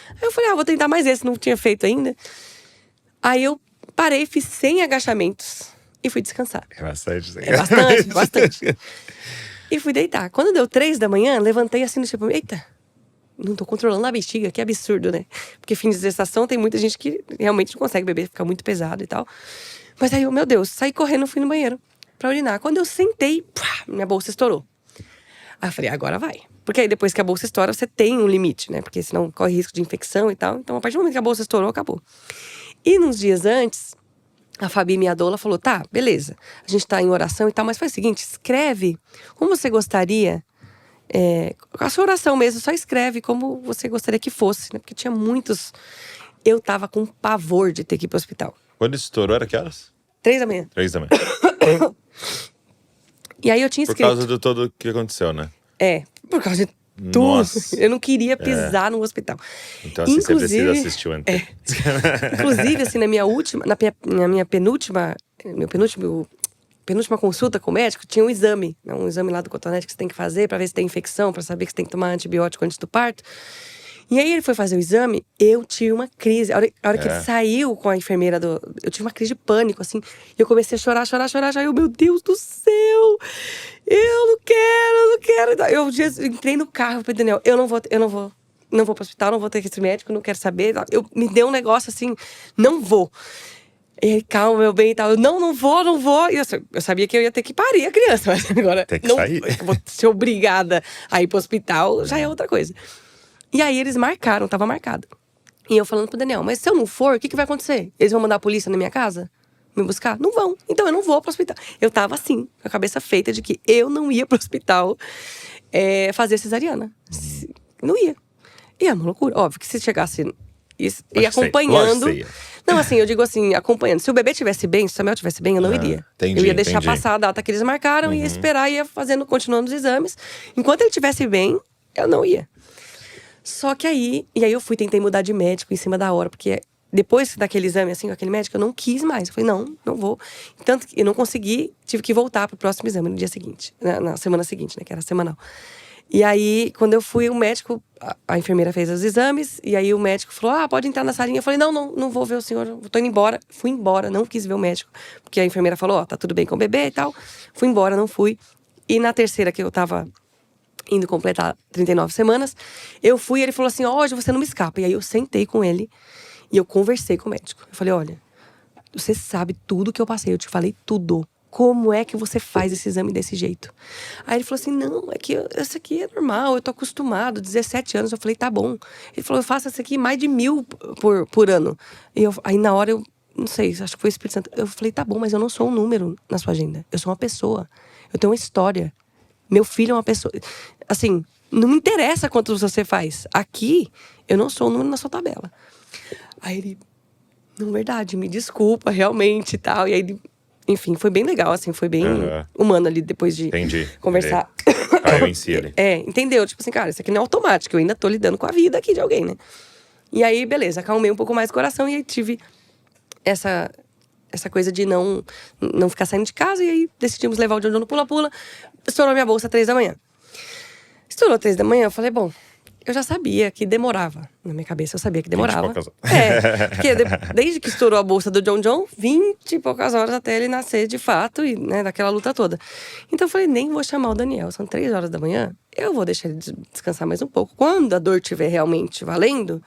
Aí eu falei, vou tentar mais esse, não tinha feito ainda. Aí eu parei, fiz 100 agachamentos. E fui descansar. É bastante. Bastante. E fui deitar. Quando deu 3 da manhã, levantei assim, tipo, eita, não tô controlando a bexiga, que absurdo, né? Porque fim de gestação tem muita gente que realmente não consegue beber, fica muito pesado e tal. Mas aí, meu Deus, saí correndo, fui no banheiro pra urinar. Quando eu sentei, minha bolsa estourou. Aí eu falei, agora vai. Porque aí depois que a bolsa estoura, você tem um limite, né? Porque senão corre risco de infecção e tal. Então, a partir do momento que a bolsa estourou, acabou. E nos dias antes, a Fabi, minha doula, falou, tá, beleza, a gente tá em oração e tal, mas faz o seguinte, escreve como você gostaria, a sua oração mesmo, só escreve como você gostaria que fosse, né? Porque tinha muitos, eu tava com pavor de ter que ir pro hospital. Quando estourou, era que horas? 3 da manhã. 3 da manhã. E aí eu tinha Por escrito. causa de tudo o que aconteceu, né? Por causa de tudo. Nossa. Eu não queria pisar no hospital. Então, assim, você precisa assistir o NT. Inclusive, assim, na minha penúltima consulta com o médico, tinha um exame, né, um exame lá do cotonete que você tem que fazer pra ver se tem infecção, pra saber que você tem que tomar antibiótico antes do parto. E aí ele foi fazer o exame, eu tive uma crise. A hora que ele saiu com a enfermeira eu tive uma crise de pânico, assim. E eu comecei a chorar. Eu, meu Deus do céu! Eu não quero. Eu entrei no carro e falei, Daniel, eu não vou pro hospital, não vou ter esse médico, não quero saber. Me deu um negócio assim, não vou. E ele, calma, meu bem e tal. Eu, não vou. E eu sabia que eu ia ter que parir a criança, mas agora Tem que não sair. vou ser obrigada a ir pro hospital, já é outra coisa. E aí eles marcaram, tava marcado. E eu falando pro Daniel, mas se eu não for, o que vai acontecer? Eles vão mandar a polícia na minha casa? Me buscar? Não vão. Então eu não vou pro hospital. Eu tava assim, com a cabeça feita de que eu não ia pro hospital fazer cesariana. Não ia. E é uma loucura. Óbvio que se chegasse e acompanhando. Não, assim, eu digo assim, acompanhando. Se o bebê estivesse bem, se o Samuel estivesse bem, eu não iria. Entendi, eu ia deixar passar a data que eles marcaram, ia esperar, ia continuando os exames. Enquanto ele estivesse bem, eu não ia. Só que aí eu tentei mudar de médico em cima da hora, porque depois daquele exame, assim, com aquele médico, eu não quis mais. Eu falei, não vou. Tanto que eu não consegui, tive que voltar pro próximo exame no dia seguinte, na semana seguinte, né, que era semanal. E aí, quando eu fui, o médico, a enfermeira fez os exames, e aí o médico falou, pode entrar na salinha. Eu falei, não vou ver o senhor, eu tô indo embora. Fui embora, não quis ver o médico, porque a enfermeira falou, tá tudo bem com o bebê e tal. Fui embora, não fui. E na terceira, que eu tava indo completar 39 semanas, eu fui e ele falou assim, hoje você não me escapa. E aí eu sentei com ele e eu conversei com o médico. Eu falei, olha, você sabe tudo que eu passei, eu te falei tudo. Como é que você faz esse exame desse jeito? Aí ele falou assim, não, é que isso aqui é normal, eu tô acostumado, 17 anos. Eu falei, tá bom. Ele falou, eu faço isso aqui mais de 1.000 por ano. E aí na hora eu, não sei, acho que foi o Espírito Santo. Eu falei, tá bom, mas eu não sou um número na sua agenda. Eu sou uma pessoa, eu tenho uma história. Meu filho é uma pessoa. Assim, não me interessa quantos você faz. Aqui, eu não sou um número na sua tabela. Aí ele, não, verdade, me desculpa, realmente e tal. E aí ele, enfim, foi bem legal, assim, foi bem humano ali depois de conversar. Caiu em si ali. Entendeu? Tipo assim, cara, isso aqui não é automático, eu ainda tô lidando com a vida aqui de alguém, né? E aí, beleza, acalmei um pouco mais o coração e aí tive essa coisa de não ficar saindo de casa. E aí decidimos levar o John no pula-pula. Estourou minha bolsa 3 da manhã. Estourou 3 da manhã, eu falei, bom, eu já sabia que demorava. Na minha cabeça eu sabia que demorava. 20 e poucas. Porque desde que estourou a bolsa do John, 20 e poucas horas até ele nascer de fato, e né, daquela luta toda. Então eu falei, nem vou chamar o Daniel, são 3 horas da manhã, eu vou deixar ele descansar mais um pouco. Quando a dor estiver realmente valendo,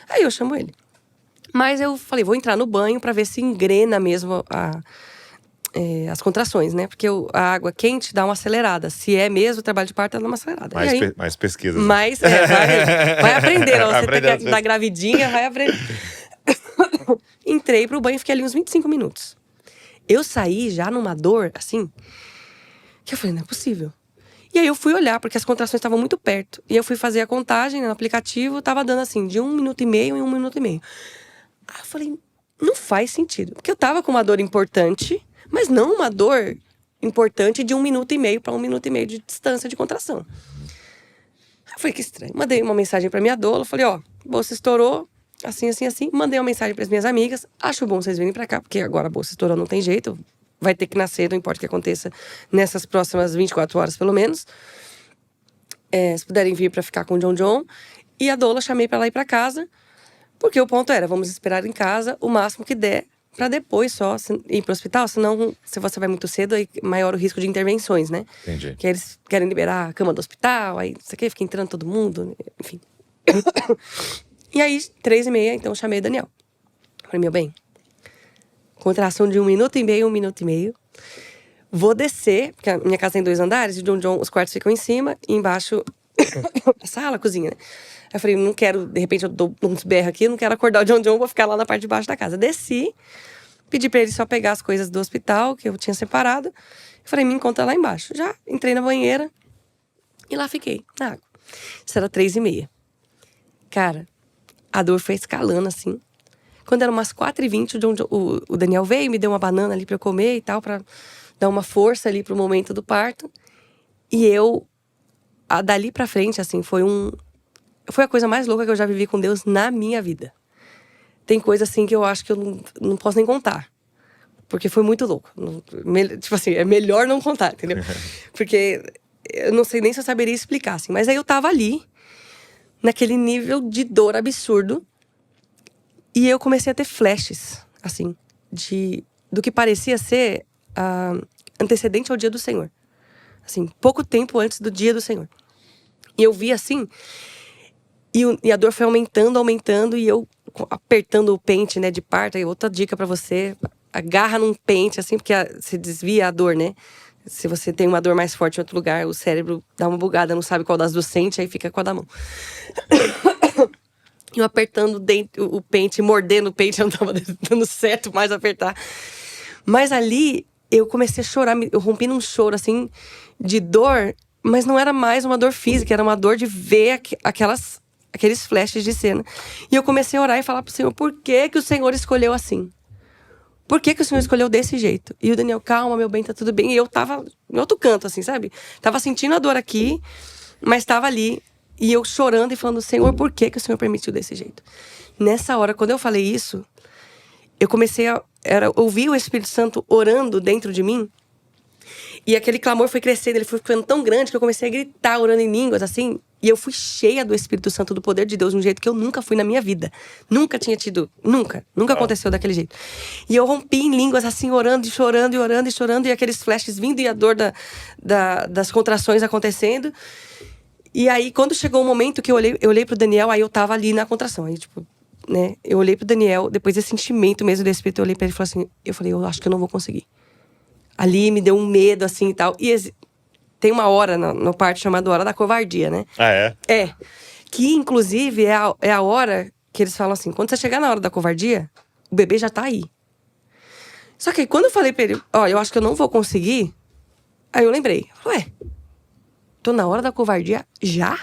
aí eu chamo ele. Mas eu falei, vou entrar no banho pra ver se engrena mesmo as contrações, né? Porque a água quente dá uma acelerada. Se é mesmo o trabalho de parto, ela dá uma acelerada. Mais pesquisas. Mas, vai aprender. Você tá gravidinha, vai aprender. Entrei pro banho e fiquei ali uns 25 minutos. Eu saí já numa dor, assim, que eu falei, não é possível. E aí eu fui olhar, porque as contrações estavam muito perto. E eu fui fazer a contagem, né, no aplicativo, tava dando assim, de 1 minuto e meio em 1 minuto e meio. Aí eu falei, não faz sentido. Porque eu tava com uma dor importante, mas não uma dor importante de 1 minuto e meio para 1 minuto e meio de distância de contração. Aí eu falei, que estranho. Mandei uma mensagem pra minha doula, falei, bolsa estourou, assim. Mandei uma mensagem pras minhas amigas, acho bom vocês virem pra cá, porque agora a bolsa estourou, não tem jeito. Vai ter que nascer, não importa o que aconteça nessas próximas 24 horas, pelo menos. Se puderem vir pra ficar com o John. E a doula, chamei pra ela ir pra casa, porque o ponto era, vamos esperar em casa o máximo que der, pra depois só ir pro hospital, senão, se você vai muito cedo, aí maior o risco de intervenções, né? Entendi. Que aí eles querem liberar a cama do hospital, aí isso aqui fica entrando todo mundo, enfim. E aí, 3h30, então eu chamei o Daniel. Falei, meu bem, contração de 1 minuto e meio, 1 minuto e meio. Vou descer, porque a minha casa tem 2 andares, e o John, os quartos ficam em cima, e embaixo, a sala, a cozinha, né? Aí eu falei, não quero, de repente eu dou uns berros aqui, não quero acordar o John, vou ficar lá na parte de baixo da casa. Desci, pedi pra ele só pegar as coisas do hospital, que eu tinha separado. Eu falei, me encontra lá embaixo. Já entrei na banheira e lá fiquei, na água. Isso era 3h30. Cara, a dor foi escalando, assim. Quando eram umas 4h20, o Daniel veio, me deu uma banana ali pra eu comer e tal, pra dar uma força ali pro momento do parto. E eu, dali pra frente, assim, foi a coisa mais louca que eu já vivi com Deus na minha vida. Tem coisa assim que eu acho que eu não posso nem contar. Porque foi muito louco. Tipo assim, é melhor não contar, entendeu? Porque eu não sei nem se eu saberia explicar, assim. Mas aí eu tava ali, naquele nível de dor absurdo. E eu comecei a ter flashes, assim, do que parecia ser antecedente ao dia do Senhor. Assim, pouco tempo antes do dia do Senhor. E eu vi assim, e a dor foi aumentando, e eu apertando o pente, né, de parto. Aí outra dica pra você, agarra num pente, assim, porque se desvia a dor, né? Se você tem uma dor mais forte em outro lugar, o cérebro dá uma bugada, não sabe qual das duas sente, aí fica com a da mão. Eu apertando o pente, mordendo o pente, não tava dando certo mais apertar. Mas ali, eu comecei a chorar, eu rompi num choro, assim, de dor, mas não era mais uma dor física, era uma dor de ver aqueles flashes de cena. E eu comecei a orar e falar pro Senhor, por que que o Senhor escolheu assim? Por que que o Senhor escolheu desse jeito? E o Daniel, calma, meu bem, tá tudo bem. E eu tava em outro canto, assim, sabe? Tava sentindo a dor aqui, mas tava ali. E eu chorando e falando, Senhor, por que que o Senhor permitiu desse jeito? Nessa hora, quando eu falei isso, eu comecei a ouvir o Espírito Santo orando dentro de mim. E aquele clamor foi crescendo, ele foi ficando tão grande que eu comecei a gritar, orando em línguas, assim. E eu fui cheia do Espírito Santo, do poder de Deus, de um jeito que eu nunca fui na minha vida. Nunca tinha tido, nunca aconteceu daquele jeito. E eu rompi em línguas, assim, orando e chorando, e orando e chorando. E aqueles flashes vindo e a dor das contrações acontecendo. E aí, quando chegou o momento que eu olhei pro Daniel, aí eu tava ali na contração. Aí, tipo, né, eu olhei pro Daniel, depois desse sentimento mesmo do Espírito, eu olhei pra ele e falei assim, eu acho que eu não vou conseguir. Ali me deu um medo, assim, e tal. E tem uma hora no parto chamada Hora da Covardia, né? Ah, é? É. Que, inclusive, é a hora que eles falam assim, quando você chegar na hora da covardia, o bebê já tá aí. Só que aí, quando eu falei pra ele, eu acho que eu não vou conseguir, aí eu lembrei. Ué, tô na hora da covardia já?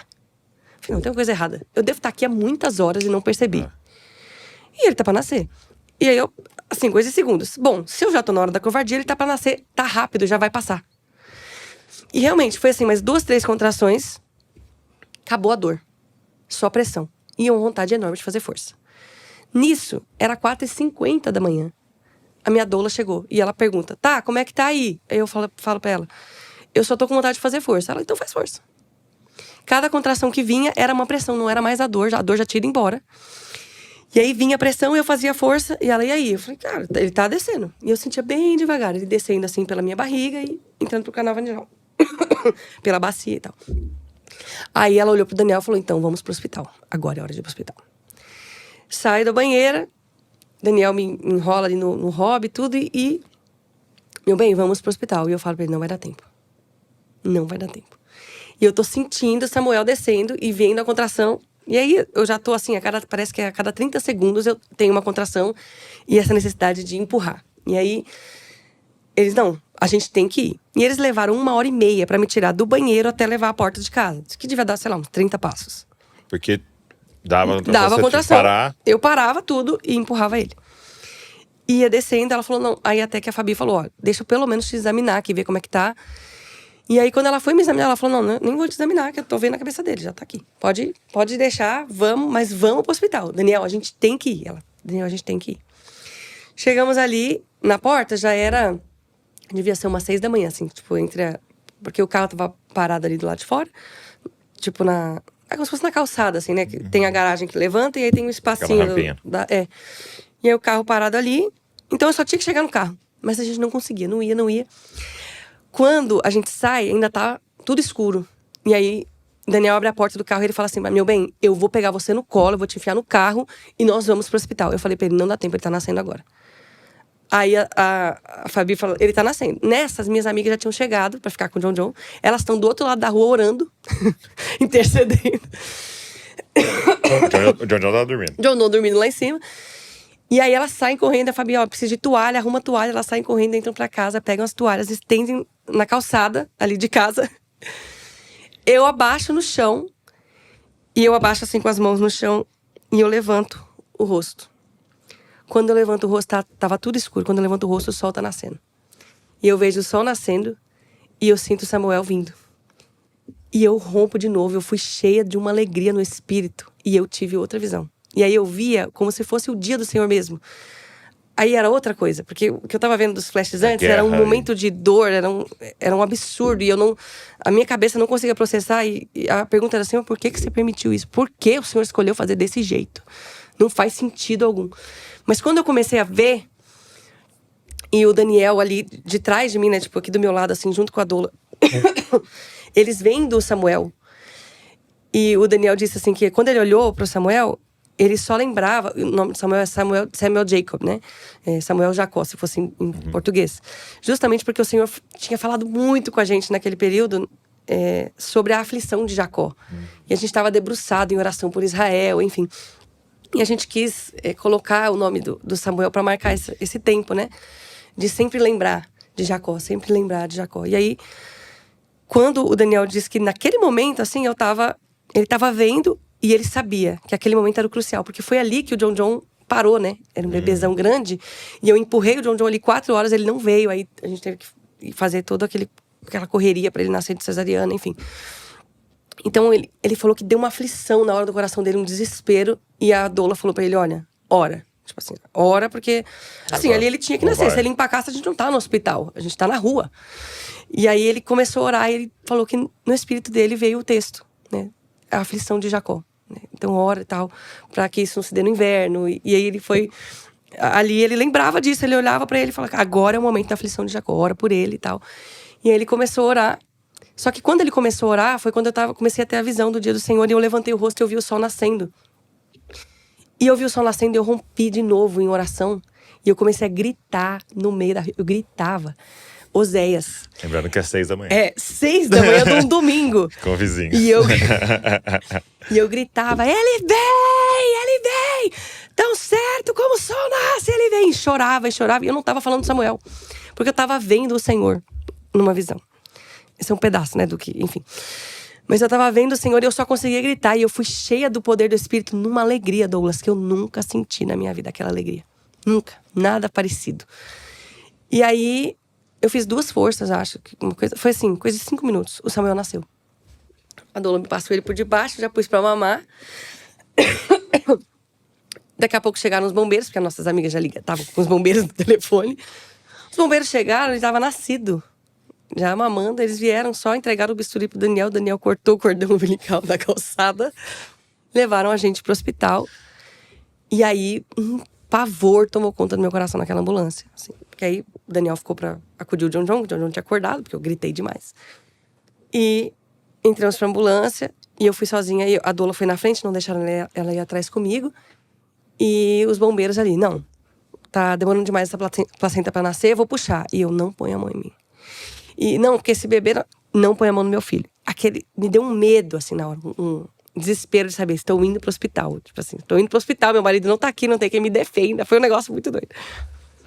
Falei, não, tem uma coisa errada. Eu devo estar aqui há muitas horas e não percebi. E ele tá pra nascer. E aí eu, assim, coisa de segundos. Bom, se eu já tô na hora da covardia, ele tá pra nascer, tá rápido, já vai passar. E realmente, foi assim, mais 2, 3 contrações, acabou a dor. Só pressão. E uma vontade enorme de fazer força. Nisso, era 4h50 da manhã. A minha doula chegou e ela pergunta, tá, como é que tá aí? Aí eu falo pra ela, eu só tô com vontade de fazer força. Ela, então faz força. Cada contração que vinha era uma pressão, não era mais a dor já tinha ido embora. E aí vinha a pressão e eu fazia força. E ela, e aí? Eu falei, cara, ele tá descendo. E eu sentia bem devagar, ele descendo assim pela minha barriga e entrando pro canal vaginal. Pela bacia e tal. Aí ela olhou pro Daniel e falou, então vamos pro hospital. Agora é hora de ir pro hospital. Saio da banheira, Daniel me enrola ali no hobby e tudo. E, meu bem, vamos pro hospital. E eu falo pra ele, não vai dar tempo. Não vai dar tempo. E eu tô sentindo Samuel descendo e vendo a contração. E aí, eu já tô assim, parece que a cada 30 segundos eu tenho uma contração e essa necessidade de empurrar. E aí, eles, não, a gente tem que ir. E eles levaram 1h30 pra me tirar do banheiro até levar a porta de casa. Isso que devia dar, sei lá, uns 30 passos. Porque dava contração. Parar. Eu parava tudo e empurrava ele. Ia descendo, ela falou, não. Aí até que a Fabi falou, deixa eu pelo menos te examinar aqui, ver como é que tá. E aí, quando ela foi me examinar, ela falou, não, nem vou te examinar, que eu tô vendo a cabeça dele, já tá aqui. Pode deixar, vamos, mas vamos pro hospital. Daniel, a gente tem que ir. Ela, Daniel, a gente tem que ir. Chegamos ali, na porta, já era... Devia ser umas 6 da manhã, assim, tipo, porque o carro tava parado ali do lado de fora. Tipo, é como se fosse na calçada, assim, né? Que tem a garagem que levanta e aí tem um espacinho. E aí o carro parado ali. Então eu só tinha que chegar no carro. Mas a gente não conseguia, não ia. Quando a gente sai, ainda tá tudo escuro. E aí, Daniel abre a porta do carro e ele fala assim, meu bem, eu vou pegar você no colo, eu vou te enfiar no carro e nós vamos pro hospital. Eu falei pra ele, não dá tempo, ele tá nascendo agora. Aí a Fabi falou, ele tá nascendo. Nessas, minhas amigas já tinham chegado pra ficar com o John. Elas estão do outro lado da rua orando, intercedendo. O John tava dormindo. John dormindo lá em cima. E aí elas saem correndo, a Fabi, precisa de toalha, arruma toalha, elas saem correndo, entram pra casa, pegam as toalhas, estendem na calçada ali de casa. Eu abaixo no chão, e eu abaixo assim com as mãos no chão, e eu levanto o rosto. Quando eu levanto o rosto, tava tudo escuro. Quando eu levanto o rosto, o sol tá nascendo. E eu vejo o sol nascendo e eu sinto Samuel vindo. E eu rompo de novo, eu fui cheia de uma alegria no espírito. E eu tive outra visão. E aí eu via como se fosse o dia do Senhor mesmo. Aí era outra coisa, porque o que eu tava vendo dos flashes antes era um momento de dor, era um absurdo. E a minha cabeça não conseguia processar. E a pergunta era, Senhor, por que você permitiu isso? Por que o Senhor escolheu fazer desse jeito? Não faz sentido algum. Mas quando eu comecei a ver, e o Daniel ali de trás de mim, né, tipo aqui do meu lado, assim, junto com a Dola, eles vendo o Samuel. E o Daniel disse assim que quando ele olhou pro Samuel, ele só lembrava, o nome de Samuel é Samuel Jacob, né? Samuel Jacó, se fosse em português. Justamente porque o Senhor tinha falado muito com a gente naquele período sobre a aflição de Jacó. E a gente estava debruçado em oração por Israel, enfim. E a gente quis colocar o nome do Samuel para marcar esse tempo, né? De sempre lembrar de Jacó, sempre lembrar de Jacó. E aí, quando o Daniel disse que naquele momento, assim, ele estava vendo e ele sabia que aquele momento era o crucial. Porque foi ali que o John parou, né? Era um bebezão grande. E eu empurrei o John ali 4 horas, ele não veio. Aí a gente teve que fazer toda aquela correria para ele nascer de cesariana, enfim. Então ele falou que deu uma aflição na hora do coração dele, um desespero. E a Dola falou para ele, olha, ora. Tipo assim, ora, porque... Assim, ali ele tinha que nascer. Se ele empacasse, a gente não tá no hospital. A gente tá na rua. E aí ele começou a orar e ele falou que no espírito dele veio o texto, né? A aflição de Jacó. Né? Então, ora e tal, pra que isso não se dê no inverno. E aí ele foi... Ali ele lembrava disso, ele olhava pra ele e falava, agora é o momento da aflição de Jacó, ora por ele e tal. E aí ele começou a orar. Só que quando ele começou a orar, foi quando comecei a ter a visão do dia do Senhor. E eu levantei o rosto e eu vi o sol nascendo. E eu vi o sol nascendo e eu rompi de novo em oração. E eu comecei a gritar no meio da rua. Eu gritava. Oséias. Lembrando que é 6 da manhã. 6 da manhã de um domingo. Com o vizinho. E eu gritava, ele vem! Tão certo como o sol nasce, ele vem! E chorava. E eu não tava falando de Samuel. Porque eu tava vendo o Senhor numa visão. Esse é um pedaço, né, do que, enfim. Mas eu tava vendo o Senhor e eu só conseguia gritar. E eu fui cheia do poder do Espírito numa alegria, Douglas, que eu nunca senti na minha vida, aquela alegria. Nunca. Nada parecido. E aí, eu fiz 2 forças, acho. Foi assim, coisa de 5 minutos. O Samuel nasceu. A Dola me passou ele por debaixo, já pus pra mamar. Daqui a pouco chegaram os bombeiros, porque as nossas amigas já estavam com os bombeiros no telefone. Os bombeiros chegaram, ele estava nascido. Já mamando, eles vieram só entregar o bisturi pro Daniel. O Daniel cortou o cordão umbilical da calçada. Levaram a gente pro hospital. E aí, um pavor tomou conta do meu coração naquela ambulância. Assim, porque aí, o Daniel ficou pra acudir o John. O John tinha acordado, porque eu gritei demais. E entramos pra ambulância. E eu fui sozinha. E a Dola foi na frente, não deixaram ela ir atrás comigo. E os bombeiros ali, não. Tá demorando demais essa placenta pra nascer, eu vou puxar. E eu, não ponho a mão em mim. E não, porque esse bebê não põe a mão no meu filho. Me deu um medo, assim, na hora. Um desespero de saber, estou indo pro hospital. Tipo assim, estou indo pro hospital, meu marido não tá aqui, não tem quem me defenda. Foi um negócio muito doido.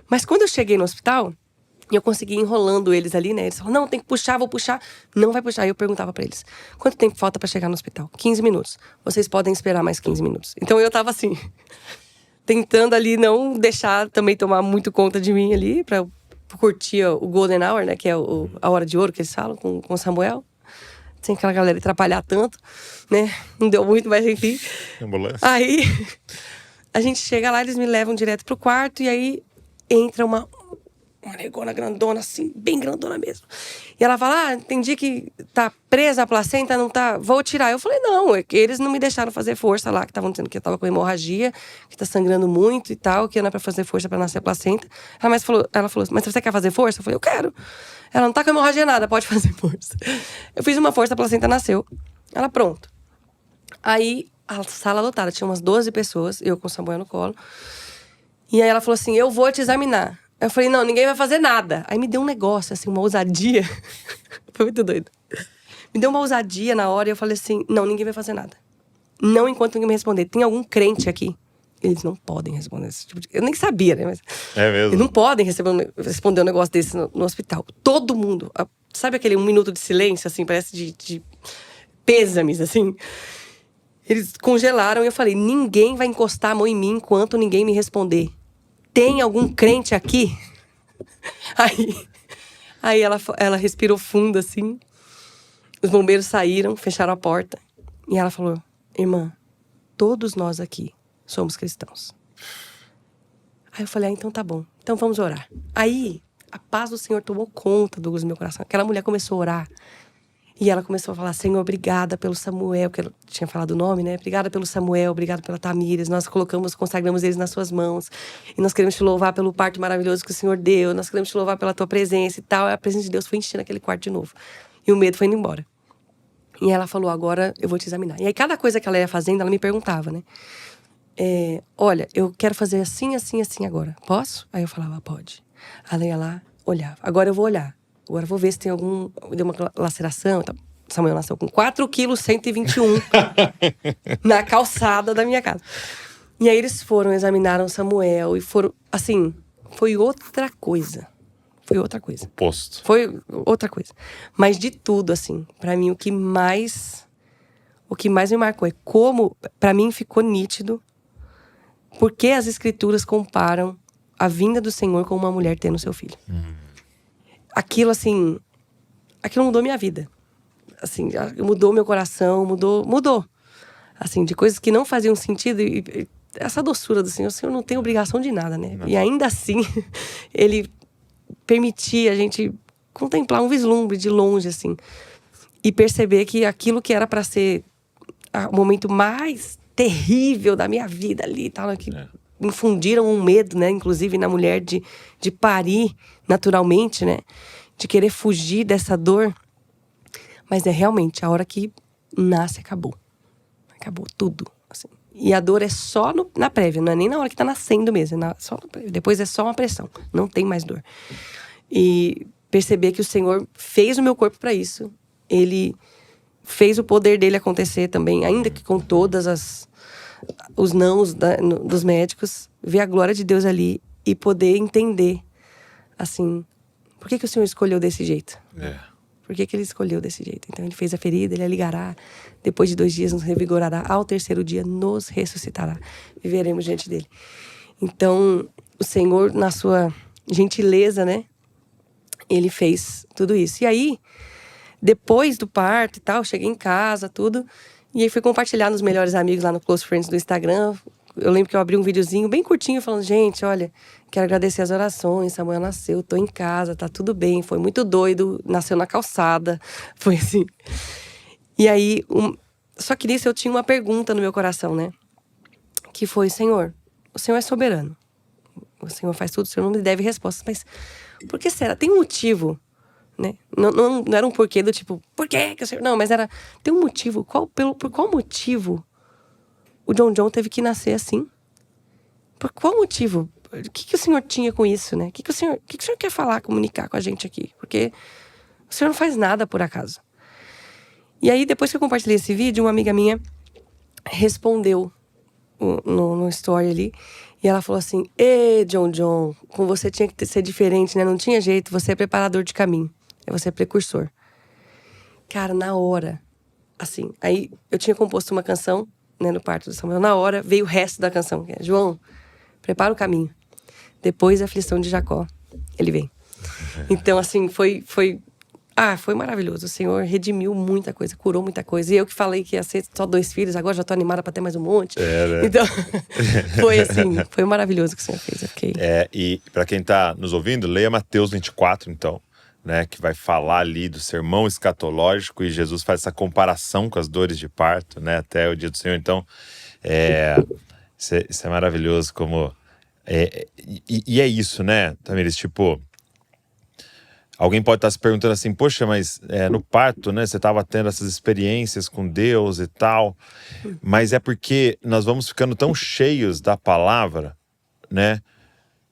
Mas quando eu cheguei no hospital, eu consegui ir enrolando eles ali, né? Eles falaram, não, tem que puxar, vou puxar. Não vai puxar. Aí eu perguntava pra eles, quanto tempo falta pra chegar no hospital? 15 minutos. Vocês podem esperar mais 15 minutos. Então eu tava assim, tentando ali não deixar também tomar muito conta de mim ali, pra curtir o Golden Hour, né? Que é a hora de ouro que eles falam com Samuel. Sem aquela galera atrapalhar tanto, né? Não deu muito, mas enfim. Ambulância. Aí, a gente chega lá, eles me levam direto pro quarto. E aí, entra uma negona grandona, assim, bem grandona mesmo. E ela fala, entendi que tá presa a placenta, não tá... Vou tirar. Eu falei, não, é que eles não me deixaram fazer força lá, que estavam dizendo que eu tava com hemorragia, que tá sangrando muito e tal, que não é pra fazer força pra nascer a placenta. Ela falou, mas você quer fazer força? Eu falei, eu quero. Ela, não tá com hemorragia nada, pode fazer força. Eu fiz uma força, a placenta nasceu. Ela, pronto. Aí, a sala lotada, tinha umas 12 pessoas, eu com o Samuel no colo. E aí ela falou assim, eu vou te examinar. Eu falei, não, ninguém vai fazer nada. Aí me deu um negócio, assim, uma ousadia. Foi muito doido. Me deu uma ousadia na hora e eu falei assim, não, ninguém vai fazer nada. Não enquanto ninguém me responder. Tem algum crente aqui? Eles não podem responder esse tipo de... Eu nem sabia, né? Mas... É mesmo? Eles não podem responder um negócio desse no hospital. Todo mundo. Sabe aquele 1 minuto de silêncio, assim? Parece de pêsames, assim? Eles congelaram e eu falei, ninguém vai encostar a mão em mim enquanto ninguém me responder. Tem algum crente aqui? Aí Aí ela respirou fundo, assim. Os bombeiros saíram, fecharam a porta. E ela falou, irmã, todos nós aqui somos cristãos. Aí eu falei, então tá bom. Então vamos orar. Aí, a paz do Senhor tomou conta do meu coração. Aquela mulher começou a orar. E ela começou a falar, Senhor, obrigada pelo Samuel, que ela tinha falado o nome, né? Obrigada pelo Samuel, obrigada pela Tamires. Nós consagramos eles nas suas mãos. E nós queremos te louvar pelo parto maravilhoso que o Senhor deu. Nós queremos te louvar pela tua presença e tal. A presença de Deus foi enchendo aquele quarto de novo. E o medo foi indo embora. E ela falou, agora eu vou te examinar. E aí, cada coisa que ela ia fazendo, ela me perguntava, né? Olha, eu quero fazer assim, assim, assim agora. Posso? Aí eu falava, pode. Ela ia lá, olhava. Agora eu vou olhar. Agora eu vou ver se tem deu uma laceração. Então, Samuel nasceu com 4,121 kg na calçada da minha casa. E aí eles examinaram Samuel e foram, assim, foi outra coisa. Foi outra coisa. Oposto. Foi outra coisa. Mas de tudo, assim, pra mim o que mais me marcou é como, pra mim ficou nítido, porque as escrituras comparam a vinda do Senhor com uma mulher tendo seu filho. Aquilo, assim, aquilo mudou minha vida. Assim, mudou meu coração, mudou. Assim, de coisas que não faziam sentido. E essa doçura do Senhor, o Senhor não tem obrigação de nada, né? Não. E ainda assim, Ele permitia a gente contemplar um vislumbre de longe, assim. E perceber que aquilo que era para ser o momento mais terrível da minha vida ali, tal, que infundiram um medo, né? Inclusive na mulher de parir naturalmente, né? De querer fugir dessa dor. Mas realmente, a hora que nasce, acabou. Acabou tudo, assim. E a dor é só na prévia, não é nem na hora que tá nascendo mesmo, só na prévia. Depois é só uma pressão, não tem mais dor. E perceber que o Senhor fez o meu corpo para isso. Ele fez o poder dele acontecer também, ainda que com todas os nãos dos médicos. Ver a glória de Deus ali e poder entender, assim, por que o Senhor escolheu desse jeito? Por que ele escolheu desse jeito? Então ele fez a ferida, ele a ligará. Depois de 2 dias nos revigorará. Ao 3º dia nos ressuscitará. Viveremos diante dele. Então, o Senhor, na sua gentileza, né? Ele fez tudo isso. E aí, depois do parto e tal, cheguei em casa, tudo. E aí fui compartilhar nos melhores amigos lá no Close Friends do Instagram. Eu lembro que eu abri um videozinho bem curtinho falando, gente, olha, quero agradecer as orações, Samuel nasceu, tô em casa, tá tudo bem, foi muito doido, nasceu na calçada, foi assim. E aí, só que nisso eu tinha uma pergunta no meu coração, né? Que foi, Senhor, o Senhor é soberano, o Senhor faz tudo, o Senhor não me deve respostas, mas por que será? Tem um motivo, né? Não era um porquê do tipo, por quê que o Senhor... Não, mas tem um motivo, por qual motivo o John teve que nascer assim? Por qual motivo? O que o Senhor tinha com isso, né? O que o Senhor quer falar, comunicar com a gente aqui? Porque o Senhor não faz nada por acaso. E aí, depois que eu compartilhei esse vídeo, uma amiga minha respondeu no story ali. E ela falou assim, John, com você tinha que ser diferente, né? Não tinha jeito, você é preparador de caminho. Você é precursor. Cara, na hora, assim, aí eu tinha composto uma canção, né, no parto do Samuel. Na hora, veio o resto da canção, que é, João, prepara o caminho. Depois da aflição de Jacó, ele vem. Então, assim, foi maravilhoso. O Senhor redimiu muita coisa, curou muita coisa. E eu que falei que ia ser só 2 filhos, agora já tô animada pra ter mais um monte. Né? Então, foi assim, foi maravilhoso o que o Senhor fez. Okay. E pra quem tá nos ouvindo, leia Mateus 24, então. Né, que vai falar ali do sermão escatológico e Jesus faz essa comparação com as dores de parto, né, até o dia do Senhor. Então, isso é maravilhoso como... E é isso, né, Tamires? Tipo, alguém pode estar se perguntando assim, poxa, mas no parto, né, você estava tendo essas experiências com Deus e tal, mas é porque nós vamos ficando tão cheios da palavra, né,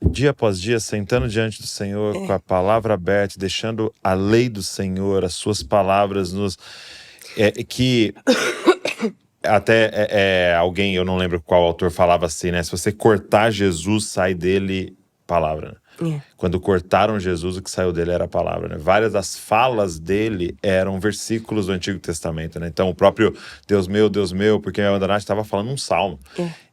dia após dia, sentando diante do Senhor, com a palavra aberta, deixando a lei do Senhor, as suas palavras nos... que até alguém, eu não lembro qual autor falava assim, né? Se você cortar Jesus, sai dele palavra. Quando cortaram Jesus, o que saiu dele era a palavra, né? Várias das falas dele eram versículos do Antigo Testamento, né? Então o próprio Deus meu, por que me abandonaste, estava falando um salmo.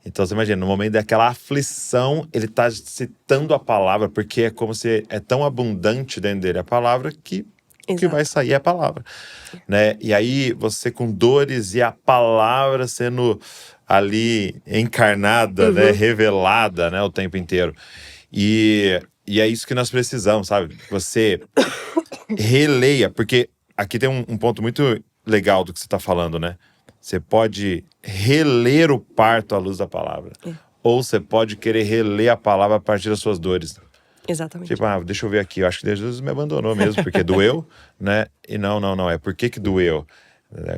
Então você imagina, no momento daquela aflição, ele está citando a palavra, porque é como se é tão abundante dentro dele a palavra que o que vai sair é a palavra, né? E aí você com dores e a palavra sendo ali encarnada, né? Revelada, né? O tempo inteiro. E é isso que nós precisamos, sabe? Você releia, porque aqui tem um ponto muito legal do que você está falando, né? Você pode reler o parto à luz da palavra. Ou você pode querer reler a palavra a partir das suas dores. Exatamente. Tipo, deixa eu ver aqui, eu acho que Jesus me abandonou mesmo, porque doeu, né? E não, é porque que doeu.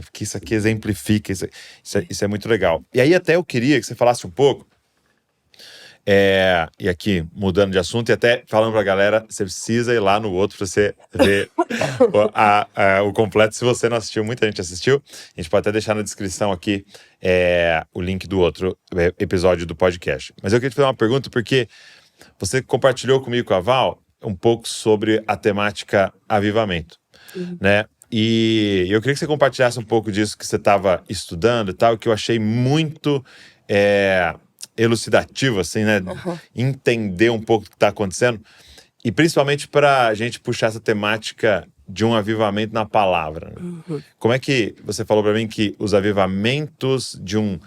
Porque isso aqui exemplifica, isso é muito legal. E aí até eu queria que você falasse um pouco, e aqui, mudando de assunto, e até falando pra galera, você precisa ir lá no outro pra você ver o completo. Se você não assistiu, muita gente assistiu. A gente pode até deixar na descrição aqui o link do outro episódio do podcast. Mas eu queria te fazer uma pergunta, porque você compartilhou comigo, com a Val, um pouco sobre a temática avivamento, né? E eu queria que você compartilhasse um pouco disso que você estava estudando e tal, que eu achei muito elucidativo, assim, né? Entender um pouco o que está acontecendo. E principalmente para a gente puxar essa temática de um avivamento na palavra. Né? Como é que você falou para mim que os avivamentos de um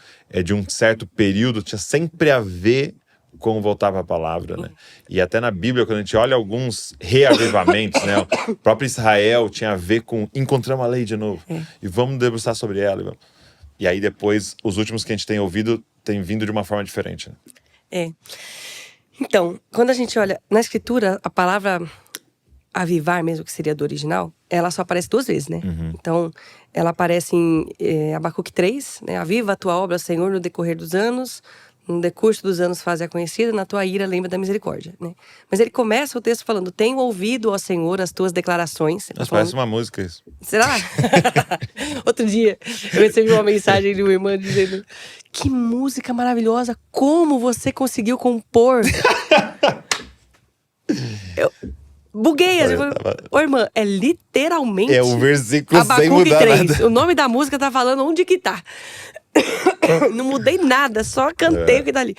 certo período tinha sempre a ver com voltar para a palavra, né? E até na Bíblia, quando a gente olha alguns reavivamentos, né? O próprio Israel tinha a ver com encontramos a lei de novo e vamos debruçar sobre ela. E aí depois, os últimos que a gente tem ouvido têm vindo de uma forma diferente. Né? Então, quando a gente olha na Escritura, a palavra avivar mesmo, que seria do original, ela só aparece 2 vezes, né? Então, ela aparece em Abacuque 3, né? Aviva a tua obra, Senhor, no decorrer dos anos. No decurso dos anos faze-a conhecida, na tua ira lembra da misericórdia, né? Mas ele começa o texto falando, tenho ouvido, ó Senhor, as tuas declarações. Mas parece uma música isso. Será? Outro dia, eu recebi uma mensagem de uma irmã dizendo, que música maravilhosa, como você conseguiu compor? Eu buguei, ô irmã, é literalmente é o versículo Abacuque sem mudar 3. nada. O nome da música tá falando onde que tá. Não mudei nada, só cantei o que tá ali.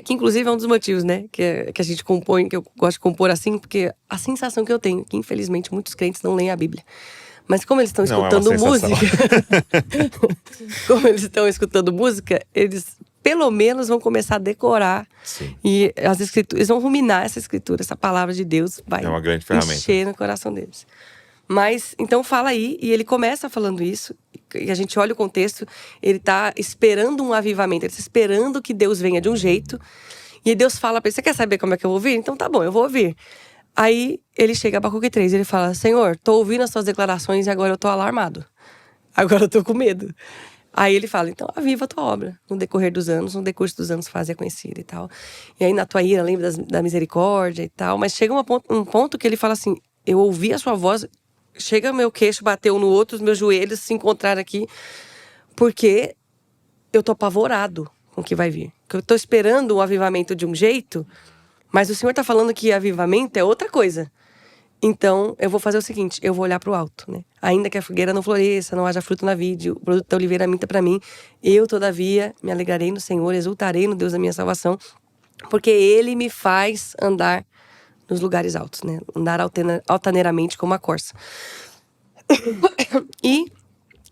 Que inclusive é um dos motivos, né? Que a gente compõe, que eu gosto de compor assim, porque a sensação que eu tenho, que infelizmente muitos crentes não leem a Bíblia. Mas como eles estão escutando música, eles pelo menos vão começar a decorar. Sim. E as escrituras, eles vão ruminar essa escritura, essa palavra de Deus vai uma grande ferramenta. Encher no coração deles. Mas, então fala aí, e ele começa falando isso, e a gente olha o contexto, ele tá esperando um avivamento, ele tá esperando que Deus venha de um jeito, e Deus fala pra ele, você quer saber como é que eu vou ouvir? Então tá bom, eu vou ouvir. Aí ele chega a Abacuque 3, ele fala, Senhor, tô ouvindo as suas declarações e agora eu tô alarmado. Agora eu tô com medo. Aí ele fala, então aviva a tua obra, no decorrer dos anos, no decurso dos anos faze-a conhecida e tal. E aí na tua ira lembra da misericórdia e tal, mas chega um ponto que ele fala assim, eu ouvi a sua voz, chega meu queixo, bateu no outro, os meus joelhos se encontraram aqui, porque eu tô apavorado com o que vai vir. Eu tô esperando um avivamento de um jeito, mas o Senhor tá falando que avivamento é outra coisa. Então, eu vou fazer o seguinte, eu vou olhar pro alto, né? Ainda que a figueira não floresça, não haja fruto na vide, o produto da oliveira minta pra mim, eu, todavia, me alegrarei no Senhor, exultarei no Deus da minha salvação, porque Ele me faz andar nos lugares altos, né? Andar altaneiramente como a corça. E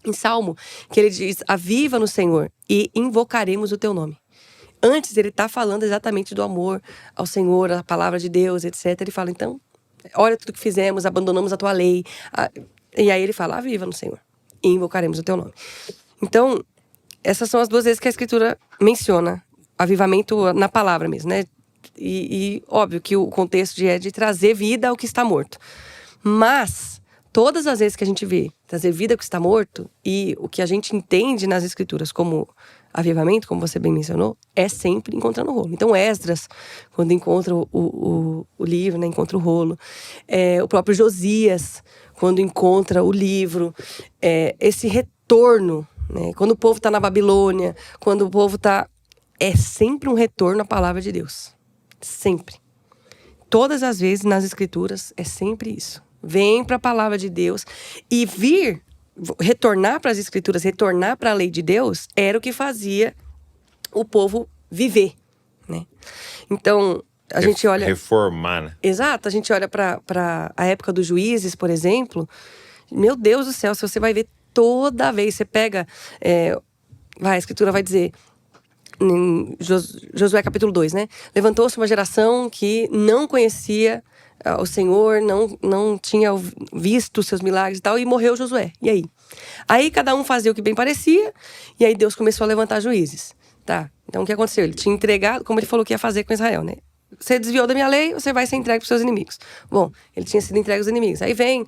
em Salmo, que ele diz, aviva no Senhor e invocaremos o teu nome. Antes ele tá falando exatamente do amor ao Senhor, a palavra de Deus, etc. Ele fala, então, olha tudo que fizemos, abandonamos a tua lei. E aí ele fala, aviva no Senhor e invocaremos o teu nome. Então, essas são as 2 vezes que a Escritura menciona avivamento na palavra mesmo, né? E óbvio que o contexto é de trazer vida ao que está morto. Mas, todas as vezes que a gente vê trazer vida ao que está morto, e o que a gente entende nas Escrituras como avivamento, como você bem mencionou, é sempre encontrando o rolo. Então, Esdras, quando encontra o livro, né, encontra o rolo. O próprio Josias, quando encontra o livro. Esse retorno, né, quando o povo está na Babilônia, quando o povo está... É sempre um retorno à palavra de Deus. Sempre. todas as vezes nas escrituras é sempre isso. Vem para a palavra de Deus e retornar para as escrituras, retornar para a lei de Deus, era o que fazia o povo viver, né? Então, a gente olha... Reformar, né? Exato, a gente olha para a época dos juízes, por exemplo. Meu Deus do céu, se você vai ver toda vez, você pega... a escritura vai dizer... Em Josué capítulo 2, né? Levantou-se uma geração que não conhecia o Senhor, não tinha visto os seus milagres e tal, e morreu Josué. E aí? Aí cada um fazia o que bem parecia, e aí Deus começou a levantar juízes. Tá, então o que aconteceu? Ele tinha entregado, como ele falou que ia fazer com Israel, né? Você desviou da minha lei, você vai ser entregue para os seus inimigos. Bom, ele tinha sido entregue aos inimigos. Aí vem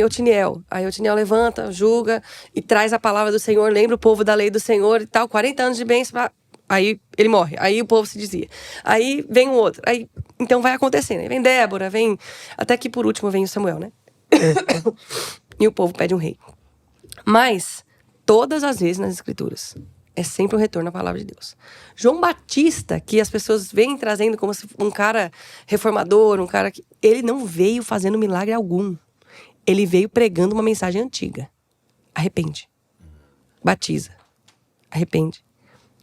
Otiniel. Aí Otiniel levanta, julga e traz a palavra do Senhor, lembra o povo da lei do Senhor e tal, 40 anos de bênção. Aí ele morre, aí o povo se dizia. Aí vem um outro, aí então vai acontecendo. Aí vem Débora, até que por último vem o Samuel, né? E o povo pede um rei. Mas, todas as vezes nas escrituras, é sempre um retorno à palavra de Deus. João Batista, que as pessoas vêm trazendo como um cara reformador, um cara que... Ele não veio fazendo milagre algum. Ele veio pregando uma mensagem antiga. Arrepende. Batiza. Arrepende.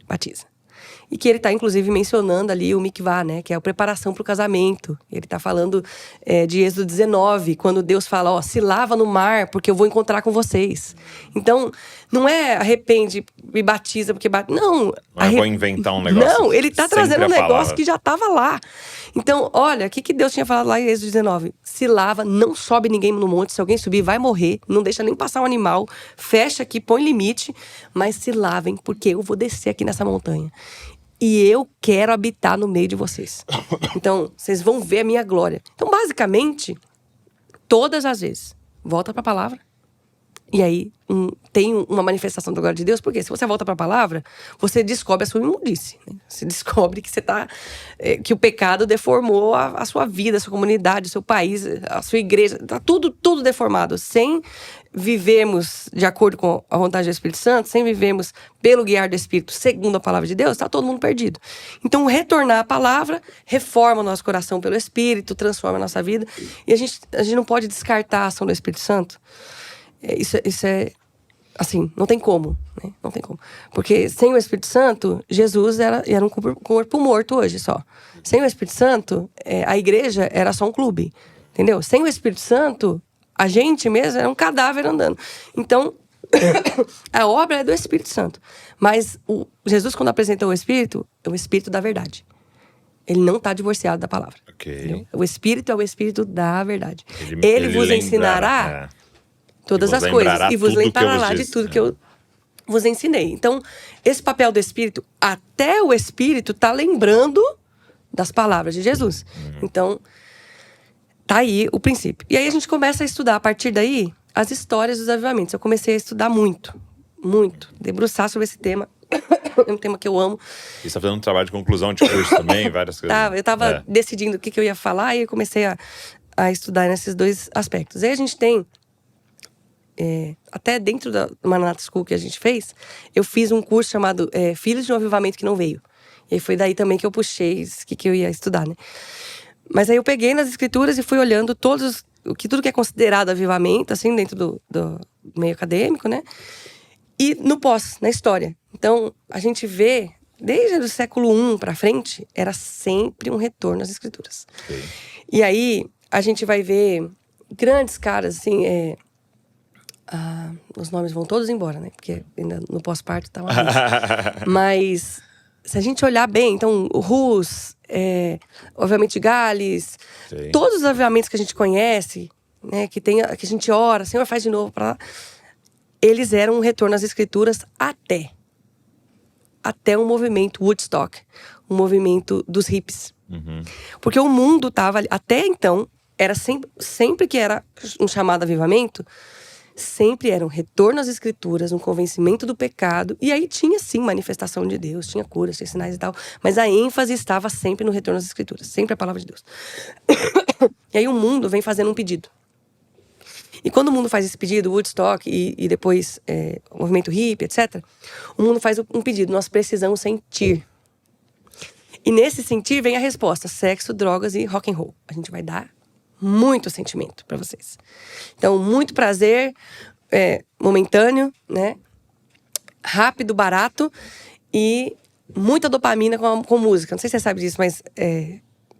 Batiza. E que ele está, inclusive, mencionando ali o mikvah, né? Que é a preparação para o casamento. Ele está falando de Êxodo 19, quando Deus fala, se lava no mar, porque eu vou encontrar com vocês. Então, não é arrepende e batiza, porque... Não, vou inventar um negócio. Não, ele está trazendo um negócio que já estava lá. Então, olha, o que Deus tinha falado lá em Êxodo 19? Se lava, não sobe ninguém no monte. Se alguém subir, vai morrer. Não deixa nem passar um animal. Fecha aqui, põe limite. Mas se lavem, porque eu vou descer aqui nessa montanha. E eu quero habitar no meio de vocês. Então, vocês vão ver a minha glória. Então, basicamente, todas as vezes, volta para a palavra. E aí, tem uma manifestação da glória de Deus. Porque se você volta para a palavra, você descobre a sua imundice. Né? Você descobre que que o pecado deformou a sua vida, a sua comunidade, o seu país, a sua igreja. Está tudo deformado. Sem vivermos de acordo com a vontade do Espírito Santo, sem vivermos pelo guiar do Espírito, segundo a palavra de Deus, está todo mundo perdido. Então, retornar à palavra reforma o nosso coração pelo Espírito, transforma a nossa vida. E a gente não pode descartar a ação do Espírito Santo. Isso é, assim, não tem como, né? Não tem como. Porque sem o Espírito Santo, Jesus era um corpo morto hoje só. Sem o Espírito Santo, a igreja era só um clube, entendeu? Sem o Espírito Santo, a gente mesmo era um cadáver andando. Então, a obra é do Espírito Santo. Mas Jesus, quando apresentou o Espírito, é o Espírito da verdade. Ele não está divorciado da palavra. Okay. O Espírito é o Espírito da verdade. Ele vos ensinará... todas as coisas, e vos lembrará de tudo que eu vos ensinei. Então, esse papel do Espírito, até o Espírito está lembrando das palavras de Jesus. Então, tá aí o princípio. E aí a gente começa a estudar, a partir daí, as histórias dos avivamentos. Eu comecei a estudar muito, debruçar sobre esse tema. É um tema que eu amo. E você está fazendo um trabalho de conclusão de curso também, várias coisas. Eu estava decidindo o que eu ia falar, e eu comecei a estudar nesses dois aspectos. Aí a gente tem... até dentro da Maranatha School que a gente fez, eu fiz um curso chamado Filhos de um Avivamento que Não Veio. E aí foi daí também que eu puxei o que eu ia estudar, né? Mas aí eu peguei nas escrituras e fui olhando tudo que é considerado avivamento, assim, dentro do meio acadêmico, né? E na história. Então, a gente vê, desde o século I para frente, era sempre um retorno às escrituras. Okay. E aí, a gente vai ver grandes caras, assim... os nomes vão todos embora, né? Porque ainda no pós-parto tá uma lista. Mas, se a gente olhar bem, então, o Rus, obviamente Gales, sim, todos os avivamentos que a gente conhece, né? Que a gente ora, Senhor, faz de novo pra lá. Eles eram um retorno às escrituras até um movimento Woodstock, um movimento dos hippies. Porque o mundo tava ali, até então, era sempre que era um chamado avivamento, sempre era um retorno às escrituras, um convencimento do pecado. E aí tinha, sim, manifestação de Deus, tinha curas, tinha sinais e tal. Mas a ênfase estava sempre no retorno às escrituras, sempre a palavra de Deus. E aí o mundo vem fazendo um pedido. E quando o mundo faz esse pedido, Woodstock e depois o movimento hippie, etc., o mundo faz um pedido: nós precisamos sentir. E nesse sentir vem a resposta: sexo, drogas e rock and roll. A gente vai dar muito sentimento pra vocês. Então, muito prazer momentâneo, né? Rápido, barato e muita dopamina com música. Não sei se você sabe disso, mas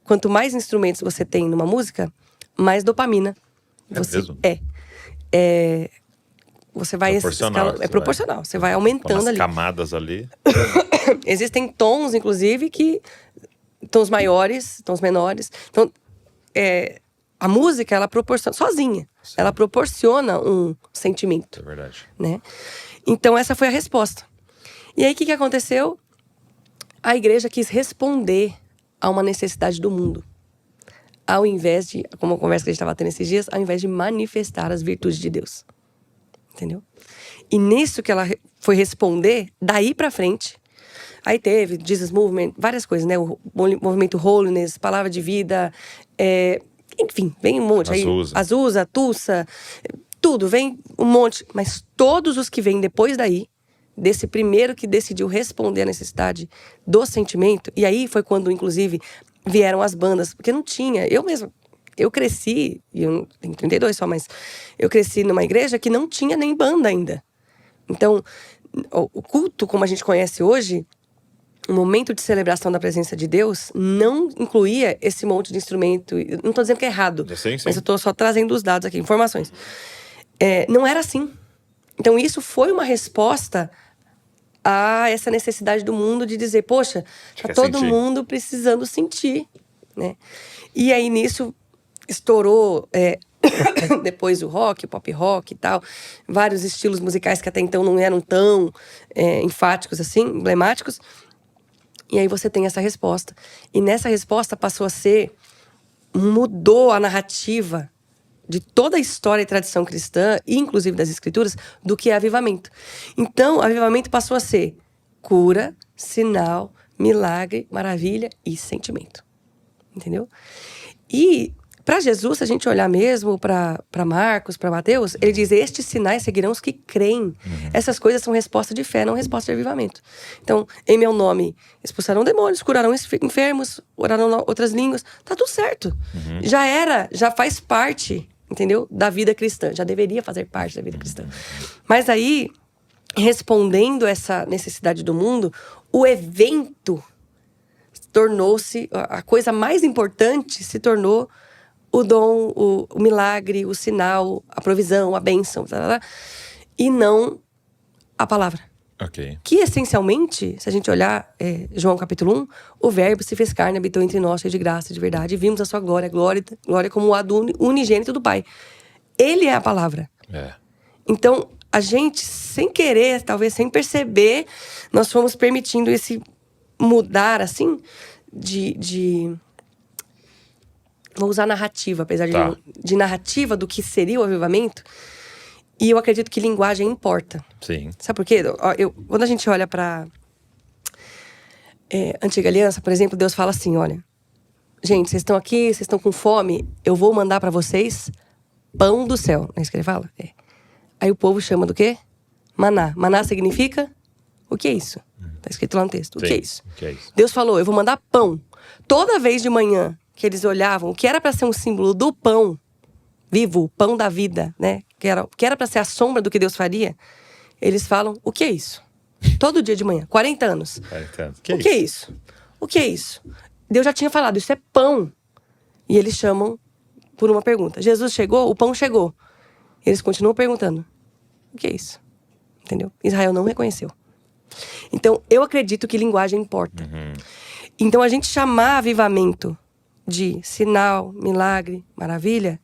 quanto mais instrumentos você tem numa música, mais dopamina você mesmo? Você vai proporcional, é proporcional. Você vai aumentando umas ali. Camadas ali. Existem tons, inclusive, tons maiores, tons menores. Então, a música, ela proporciona sozinha. Sim. Ela proporciona um sentimento. É verdade. Né? Então, essa foi a resposta. E aí, o que aconteceu? A igreja quis responder a uma necessidade do mundo. Ao invés de, como a conversa que a gente estava tendo esses dias, ao invés de manifestar as virtudes de Deus. Entendeu? E nisso que ela foi responder, daí pra frente, aí teve Jesus Movement, várias coisas, né? O movimento Holiness, Palavra de Vida, enfim, vem um monte. Azusa, Tussa, tudo, vem um monte. Mas todos os que vêm depois daí, desse primeiro que decidiu responder à necessidade do sentimento, e aí foi quando, inclusive, vieram as bandas, porque não tinha, eu cresci, e eu tenho 32 só, mas eu cresci numa igreja que não tinha nem banda ainda. Então, o culto, como a gente conhece hoje, o momento de celebração da presença de Deus, não incluía esse monte de instrumento. Não estou dizendo que é errado, sim. Mas eu estou só trazendo os dados aqui, informações. Não era assim. Então, isso foi uma resposta a essa necessidade do mundo de dizer, poxa, tá todo mundo precisando sentir, né? E aí, nisso, estourou depois o rock, o pop rock e tal. Vários estilos musicais que até então não eram tão enfáticos assim, emblemáticos. E aí você tem essa resposta. E nessa resposta passou a mudou a narrativa de toda a história e tradição cristã, e inclusive das escrituras, do que é avivamento. Então, avivamento passou a ser cura, sinal, milagre, maravilha e sentimento. Entendeu? E para Jesus, se a gente olhar mesmo para Marcos, para Mateus, ele diz: estes sinais seguirão os que creem. Essas coisas são resposta de fé, não resposta de avivamento. Então, em meu nome, expulsarão demônios, curarão enfermos, orarão outras línguas. Tá tudo certo. Já faz parte, entendeu? Da vida cristã. Já deveria fazer parte da vida cristã. Mas aí, respondendo essa necessidade do mundo, o evento tornou-se, a coisa mais importante se tornou o dom, o milagre, o sinal, a provisão, a bênção, e não a palavra. Okay. Que, essencialmente, se a gente olhar João capítulo 1, o verbo se fez carne, habitou entre nós, cheio de graça e de verdade, e vimos a sua glória como o do unigênito do Pai. Ele é a palavra. Então, a gente, sem querer, talvez sem perceber, nós fomos permitindo esse mudar, assim, vou usar narrativa, apesar de narrativa do que seria o avivamento. E eu acredito que linguagem importa. Sim. Sabe por quê? Quando a gente olha para Antiga Aliança, por exemplo, Deus fala assim, olha, gente, vocês estão aqui, vocês estão com fome, eu vou mandar para vocês pão do céu. Não é isso que ele fala? Aí o povo chama do quê? Maná. Maná significa? O que é isso? Tá escrito lá no texto. Sim. O que é isso? O que é isso? Deus falou, eu vou mandar pão. Toda vez de manhã que eles olhavam, o que era para ser um símbolo do pão vivo, o pão da vida, né? Que era para ser a sombra do que Deus faria, eles falam, o que é isso? Todo dia de manhã, 40 anos. 40 anos. O que é isso? O que é isso? Deus já tinha falado, isso é pão. E eles chamam por uma pergunta. Jesus chegou, o pão chegou. Eles continuam perguntando, o que é isso? Entendeu? Israel não reconheceu. Então, eu acredito que linguagem importa. Então, a gente chamar avivamento de sinal, milagre, maravilha,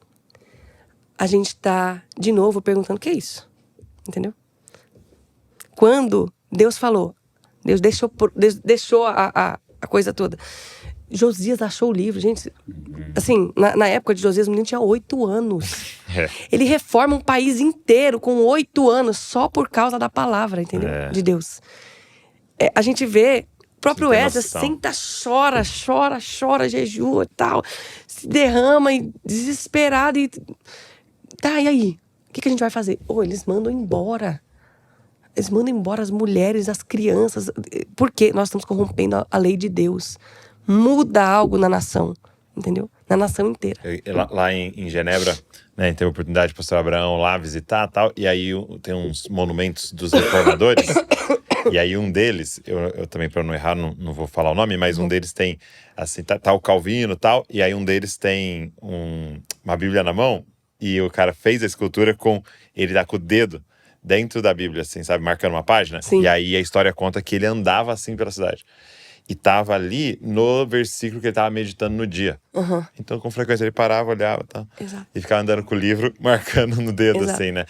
a gente está, de novo, perguntando o que é isso. Entendeu? Quando Deus falou, Deus deixou a coisa toda. Josias achou o livro, gente. Assim, na época de Josias, o menino tinha 8 anos. Ele reforma um país inteiro com 8 anos, só por causa da palavra, entendeu? De Deus. A gente vê o próprio Esdras senta, chora, jejua e tal. Se derrama e desesperado. Tá, e aí? O que a gente vai fazer? Eles mandam embora. Eles mandam embora as mulheres, as crianças. Por quê? Nós estamos corrompendo a lei de Deus. muda algo na nação, entendeu? Na nação inteira. Lá em Genebra, né, teve a oportunidade de o pastor Abraão lá visitar e tal, e aí tem uns monumentos dos reformadores, e aí um deles, eu também para não errar, não vou falar o nome, mas um deles tem, assim, tá o Calvino e tal, e aí um deles tem uma Bíblia na mão, e o cara fez a escultura ele tá com o dedo dentro da Bíblia, assim, sabe, marcando uma página. Sim. E aí a história conta que ele andava assim pela cidade. E tava ali no versículo que ele tava meditando no dia. Uhum. Então, com frequência, ele parava, olhava Exato. e ficava andando com o livro, marcando no dedo, Exato. assim, né?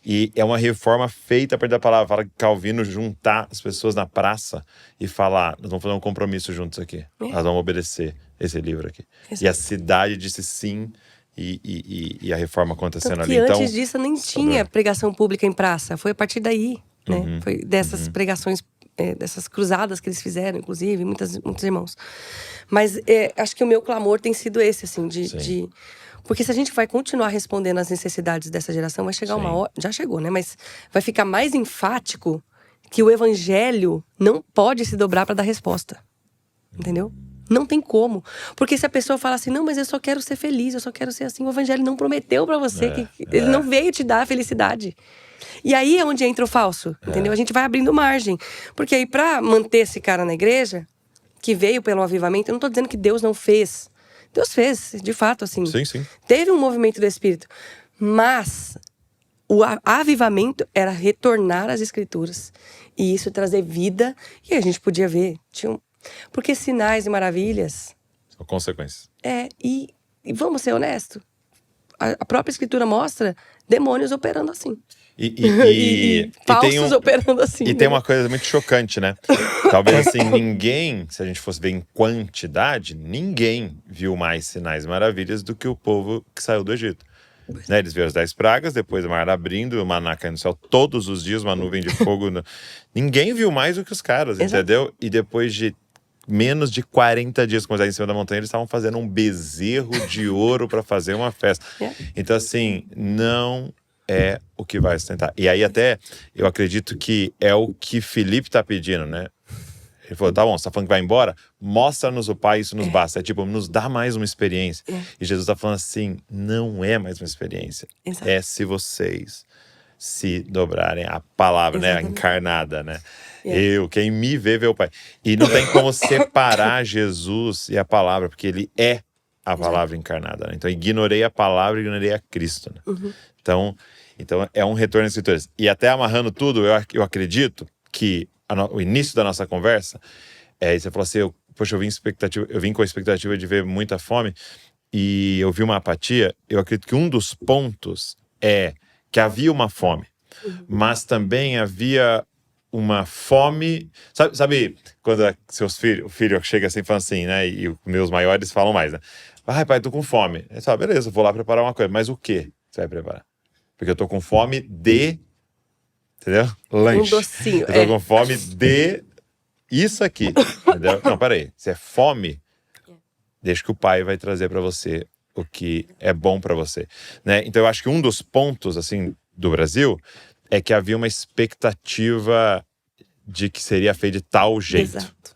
E é uma reforma feita a partir da palavra. Fala que Calvino juntar as pessoas na praça e falar, nós vamos fazer um compromisso juntos aqui. Nós vamos obedecer esse livro aqui. Exato. E a cidade disse sim. E a reforma acontecendo Tanto ali. que Então, antes disso nem tinha pregação pública em praça. Foi a partir daí, né? Foi dessas pregações, dessas cruzadas que eles fizeram, inclusive, muitos irmãos. Mas acho que o meu clamor tem sido esse, assim, porque se a gente vai continuar respondendo às necessidades dessa geração, vai chegar uma hora, já chegou, né? Mas vai ficar mais enfático que o evangelho não pode se dobrar para dar resposta. Entendeu? Não tem como. Porque se a pessoa fala assim, não, mas eu só quero ser feliz, eu só quero ser assim, o evangelho não prometeu pra você, ele não veio te dar a felicidade. E aí é onde entra o falso, entendeu? A gente vai abrindo margem. Porque aí pra manter esse cara na igreja, que veio pelo avivamento, eu não tô dizendo que Deus não fez. Deus fez, de fato, assim. Sim. Teve um movimento do Espírito. Mas o avivamento era retornar às Escrituras. E isso trazer vida. E a gente podia ver, porque sinais e maravilhas... São consequências. E vamos ser honestos. A própria Escritura mostra demônios operando assim. E falsos operando assim. E tem uma coisa muito chocante, né? Talvez assim, se a gente fosse ver em quantidade, ninguém viu mais sinais e maravilhas do que o povo que saiu do Egito. Né? Eles viram as 10 pragas, depois o mar abrindo, o maná caindo no céu todos os dias, uma nuvem de fogo. Ninguém viu mais do que os caras, entendeu? E depois de menos de 40 dias com eles em cima da montanha, eles estavam fazendo um bezerro de ouro para fazer uma festa. Então, assim, não é o que vai sustentar. E aí até, eu acredito que é o que Filipe tá pedindo, né? Ele falou, tá bom, você tá falando que vai embora? Mostra-nos o Pai, isso nos basta. É tipo, nos dá mais uma experiência. E Jesus tá falando assim, não é mais uma experiência. Exato. É se vocês se dobrarem a palavra, né? A encarnada, né? Quem me vê o Pai. E não tem como separar Jesus e a palavra, porque ele é a palavra encarnada, né? Então, ignorei a palavra, ignorei a Cristo, né? Então é um retorno às Escrituras. E até amarrando tudo, eu acredito que o início da nossa conversa, você falou assim, eu vim com a expectativa de ver muita fome, e eu vi uma apatia. Eu acredito que um dos pontos é que havia uma fome, mas também havia uma fome, sabe quando o filho chega assim, fala assim, né, e os meus maiores falam mais, né, pai, tô com fome. Ele fala, beleza, vou lá preparar uma coisa, mas o que você vai preparar? Porque eu tô com fome de, entendeu? Lanche. Um docinho. Eu tô com fome de isso aqui, entendeu? Não, peraí, se é fome, deixa que o pai vai trazer pra você o que é bom pra você, né? Então eu acho que um dos pontos, assim, do Brasil é que havia uma expectativa de que seria feito de tal jeito. Exato.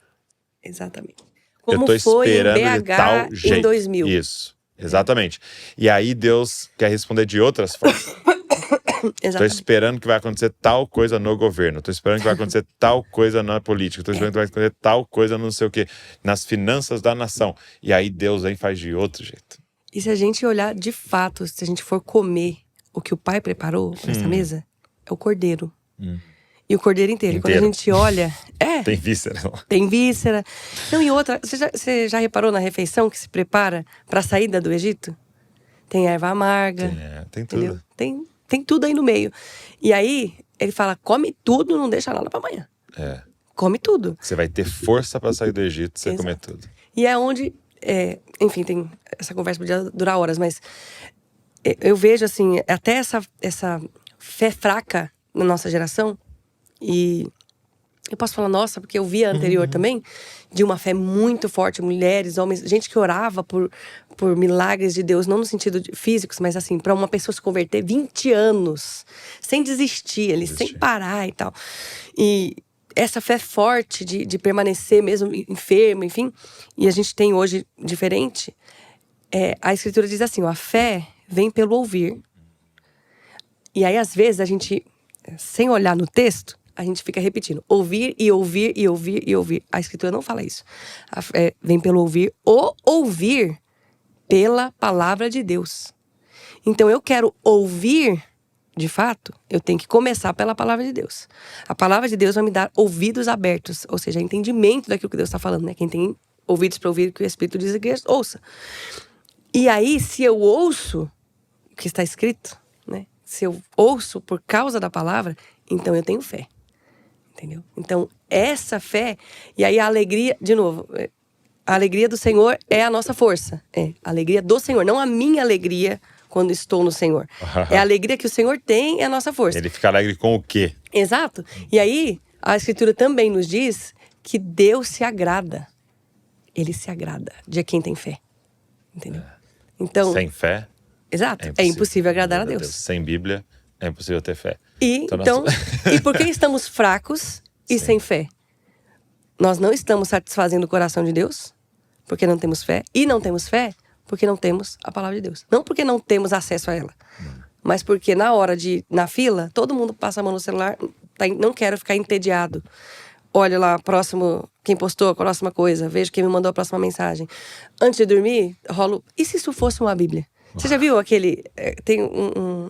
Exatamente. Como eu tô foi esperando em BH de tal jeito. em 2000. Isso, exatamente. E aí Deus quer responder de outras formas. Tô esperando que vai acontecer tal coisa no governo. Tô esperando que vai acontecer tal coisa na política. Tô esperando que vai acontecer tal coisa no não sei o quê. Nas finanças da nação. E aí Deus aí faz de outro jeito. E se a gente olhar de fato, se a gente for comer o que o pai preparou nessa mesa, é o cordeiro. E o cordeiro inteiro. Quando a gente olha... Tem víscera. Tem víscera. Não, e outra... Você já reparou na refeição que se prepara pra saída do Egito? Tem erva amarga. Tem tudo. Tem tudo aí no meio. E aí, ele fala, come tudo, não deixa nada pra amanhã. Come tudo. Você vai ter força pra sair do Egito, você comer tudo. E é onde... enfim, essa conversa podia durar horas, mas... Eu vejo, assim, até essa fé fraca na nossa geração. E eu posso falar, nossa, porque eu vi a anterior também, de uma fé muito forte, mulheres, homens, gente que orava por milagres de Deus, não no sentido de físicos, mas assim, para uma pessoa se converter 20 anos, sem desistir ali, sem parar e tal. E essa fé forte de permanecer mesmo enfermo, enfim. E a gente tem hoje diferente. A Escritura diz assim, ó, a fé vem pelo ouvir. E aí, às vezes, a gente, sem olhar no texto, a gente fica repetindo. Ouvir e ouvir e ouvir e ouvir. A Escritura não fala isso. A fé vem pelo ouvir, ou ouvir pela palavra de Deus. Então, eu quero ouvir, de fato, eu tenho que começar pela palavra de Deus. A palavra de Deus vai me dar ouvidos abertos, ou seja, entendimento daquilo que Deus está falando, né? Quem tem ouvidos para ouvir o que o Espírito diz, que ouça. E aí, se eu ouço o que está escrito, né? Se eu ouço por causa da palavra, então eu tenho fé. Entendeu? Então, essa fé, e aí a alegria, de novo, a alegria do Senhor é a nossa força. A alegria do Senhor, não a minha alegria quando estou no Senhor. É a alegria que o Senhor tem, é a nossa força. Ele fica alegre com o quê? Exato. E aí, a Escritura também nos diz que Deus se agrada. Ele se agrada de quem tem fé. Entendeu? Então, sem fé? Exato. É impossível agradar a Deus. Sem Bíblia, é impossível ter fé. E por que estamos fracos e sem fé? Nós não estamos satisfazendo o coração de Deus, porque não temos fé. E não temos fé, porque não temos a palavra de Deus. Não porque não temos acesso a ela. Mas porque na hora na fila, todo mundo passa a mão no celular. Não quero ficar entediado. Olha lá, quem postou a próxima coisa. Vejo quem me mandou a próxima mensagem. Antes de dormir, rolo. E se isso fosse uma Bíblia? Você já viu aquele...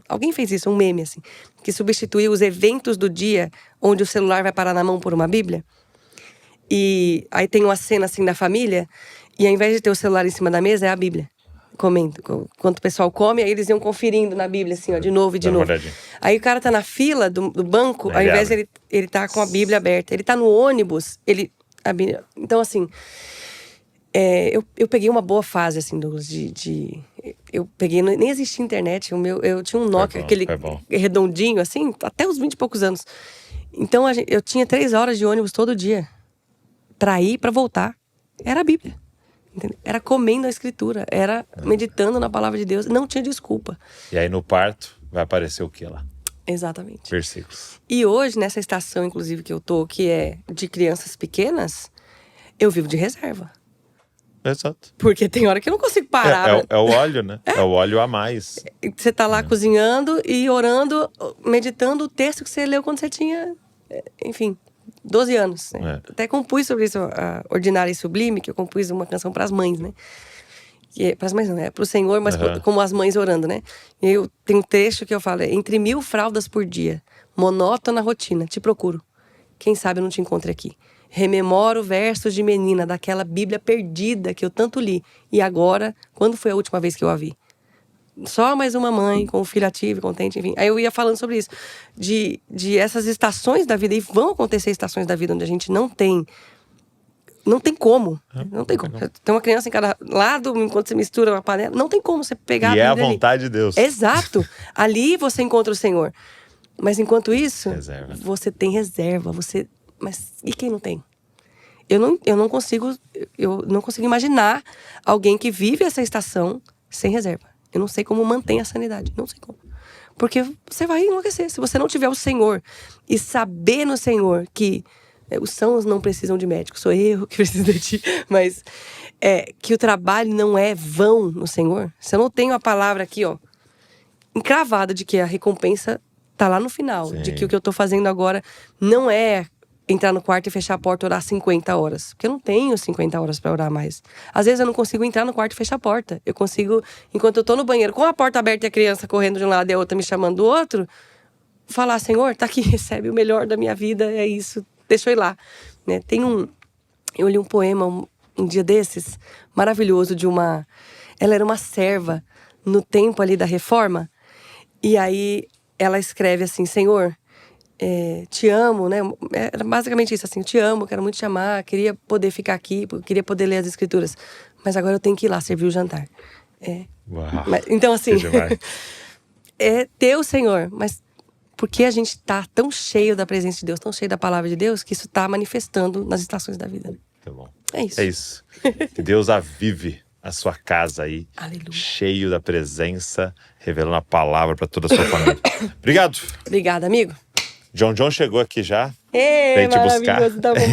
alguém fez isso, um meme assim. Que substituiu os eventos do dia, onde o celular vai parar na mão por uma Bíblia. E aí tem uma cena assim da família. E ao invés de ter o celular em cima da mesa, é a Bíblia. Comendo. Quando o pessoal come, aí eles iam conferindo na Bíblia, assim, ó, de novo e de novo. Aí o cara tá na fila do banco, ao invés de ele tá com a Bíblia aberta. Ele tá no ônibus, então, assim, eu peguei uma boa fase, assim, Douglas, eu peguei, nem existia internet, eu tinha um Nokia, aquele redondinho, assim, até os 20 e poucos anos. Então, eu tinha 3 horas de ônibus todo dia, pra ir, pra voltar. Era a Bíblia. Entendeu? Era comendo a Escritura, era meditando na palavra de Deus, não tinha desculpa. E aí no parto vai aparecer o que lá? Exatamente. Versículos. E hoje, nessa estação, inclusive, que eu tô, que é de crianças pequenas, eu vivo de reserva. Exato. Porque tem hora que eu não consigo parar. É o óleo, né? É o óleo a mais. Você tá lá cozinhando e orando, meditando o texto que você leu quando você tinha, enfim, 12 anos, né? Até compus sobre isso, a Ordinária e Sublime, que eu compus uma canção para as mães, né? Para as mães não, para o Senhor, mas como as mães orando, né? E eu tenho um trecho que eu falo, entre 1000 fraldas por dia, monótona rotina, te procuro. Quem sabe eu não te encontre aqui. Rememoro versos de menina, daquela Bíblia perdida que eu tanto li. E agora, quando foi a última vez que eu a vi? Só mais uma mãe com um filho ativo, contente, enfim. Aí eu ia falando sobre isso. De essas estações da vida. E vão acontecer estações da vida onde a gente não tem como. Não tem como. Tem uma criança em cada lado, enquanto você mistura uma panela. Não tem como você pegar e a Bíblia. E é a vontade de Deus. Exato. Ali você encontra o Senhor. Mas enquanto isso, você tem reserva. Mas e quem não tem? Eu não consigo imaginar alguém que vive essa estação sem reserva. Eu não sei como mantém a sanidade. Não sei como. Porque você vai enlouquecer. Se você não tiver o Senhor e saber no Senhor que os sãos não precisam de médico, sou eu que preciso de ti, mas que o trabalho não é vão no Senhor. Se eu não tenho a palavra aqui, ó, encravada de que a recompensa tá lá no final, de que o que eu tô fazendo agora não é entrar no quarto e fechar a porta e orar 50 horas. Porque eu não tenho 50 horas pra orar mais. Às vezes eu não consigo entrar no quarto e fechar a porta. Eu consigo, enquanto eu tô no banheiro, com a porta aberta e a criança correndo de um lado e a outra me chamando do outro, falar, Senhor, tá aqui, recebe o melhor da minha vida, é isso, deixa eu ir lá. Né? Eu li um poema um dia desses, maravilhoso, ela era uma serva no tempo ali da Reforma, e aí ela escreve assim, Senhor, te amo, né? Era basicamente isso, assim, te amo, quero muito te amar, queria poder ficar aqui, queria poder ler as escrituras, mas agora eu tenho que ir lá servir o jantar. Então, assim, é ter o Senhor, mas porque a gente tá tão cheio da presença de Deus, tão cheio da palavra de Deus, que isso tá manifestando nas estações da vida. Tá bom. É isso. É isso. Que Deus avive a sua casa aí, Aleluia. Cheio da presença, revelando a palavra para toda a sua família. Obrigado. Obrigada, amigo. John chegou aqui já. Ei, Vem te buscar. maravilhoso da mamãe.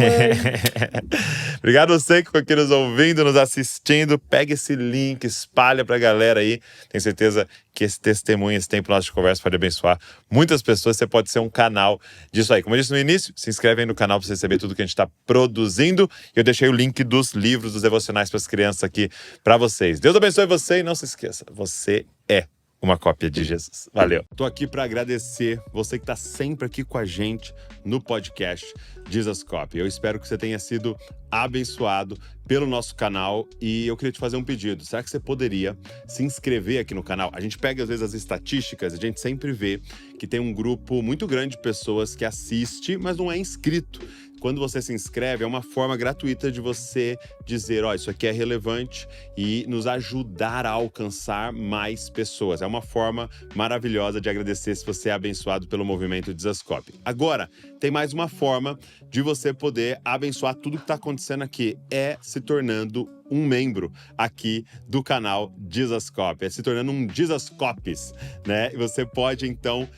Obrigado a você que ficou aqui nos ouvindo, nos assistindo. Pega esse link, espalha pra galera aí. Tenho certeza que esse testemunho, esse tempo nosso de conversa pode abençoar muitas pessoas. Você pode ser um canal disso aí. Como eu disse no início, se inscreve aí no canal pra você receber tudo que a gente tá produzindo. Eu deixei o link dos livros, dos devocionais para as crianças aqui pra vocês. Deus abençoe você e não se esqueça, você é uma cópia de Jesus. Valeu. Tô aqui para agradecer você que tá sempre aqui com a gente no podcast Jesus Copy. Eu espero que você tenha sido abençoado pelo nosso canal e eu queria te fazer um pedido. Será que você poderia se inscrever aqui no canal? A gente pega às vezes as estatísticas, a gente sempre vê que tem um grupo muito grande de pessoas que assiste, mas não é inscrito. Quando você se inscreve, é uma forma gratuita de você dizer, ó, isso aqui é relevante e nos ajudar a alcançar mais pessoas. É uma forma maravilhosa de agradecer se você é abençoado pelo movimento Jesus Copy. Agora, tem mais uma forma de você poder abençoar tudo que está acontecendo aqui. É se tornando um membro aqui do canal Jesus Copy, se tornando um Jesus Copies, né? E você pode, então,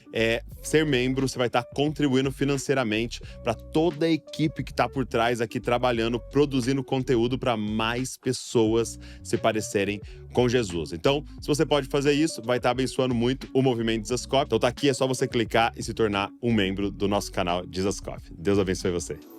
ser membro, você vai estar contribuindo financeiramente para toda a equipe que está por trás aqui trabalhando, produzindo conteúdo para mais pessoas se parecerem com Jesus. Então, se você pode fazer isso, vai estar abençoando muito o movimento Jesus Copy. Então tá aqui, é só você clicar e se tornar um membro do nosso canal Jesus Copy. Deus abençoe você.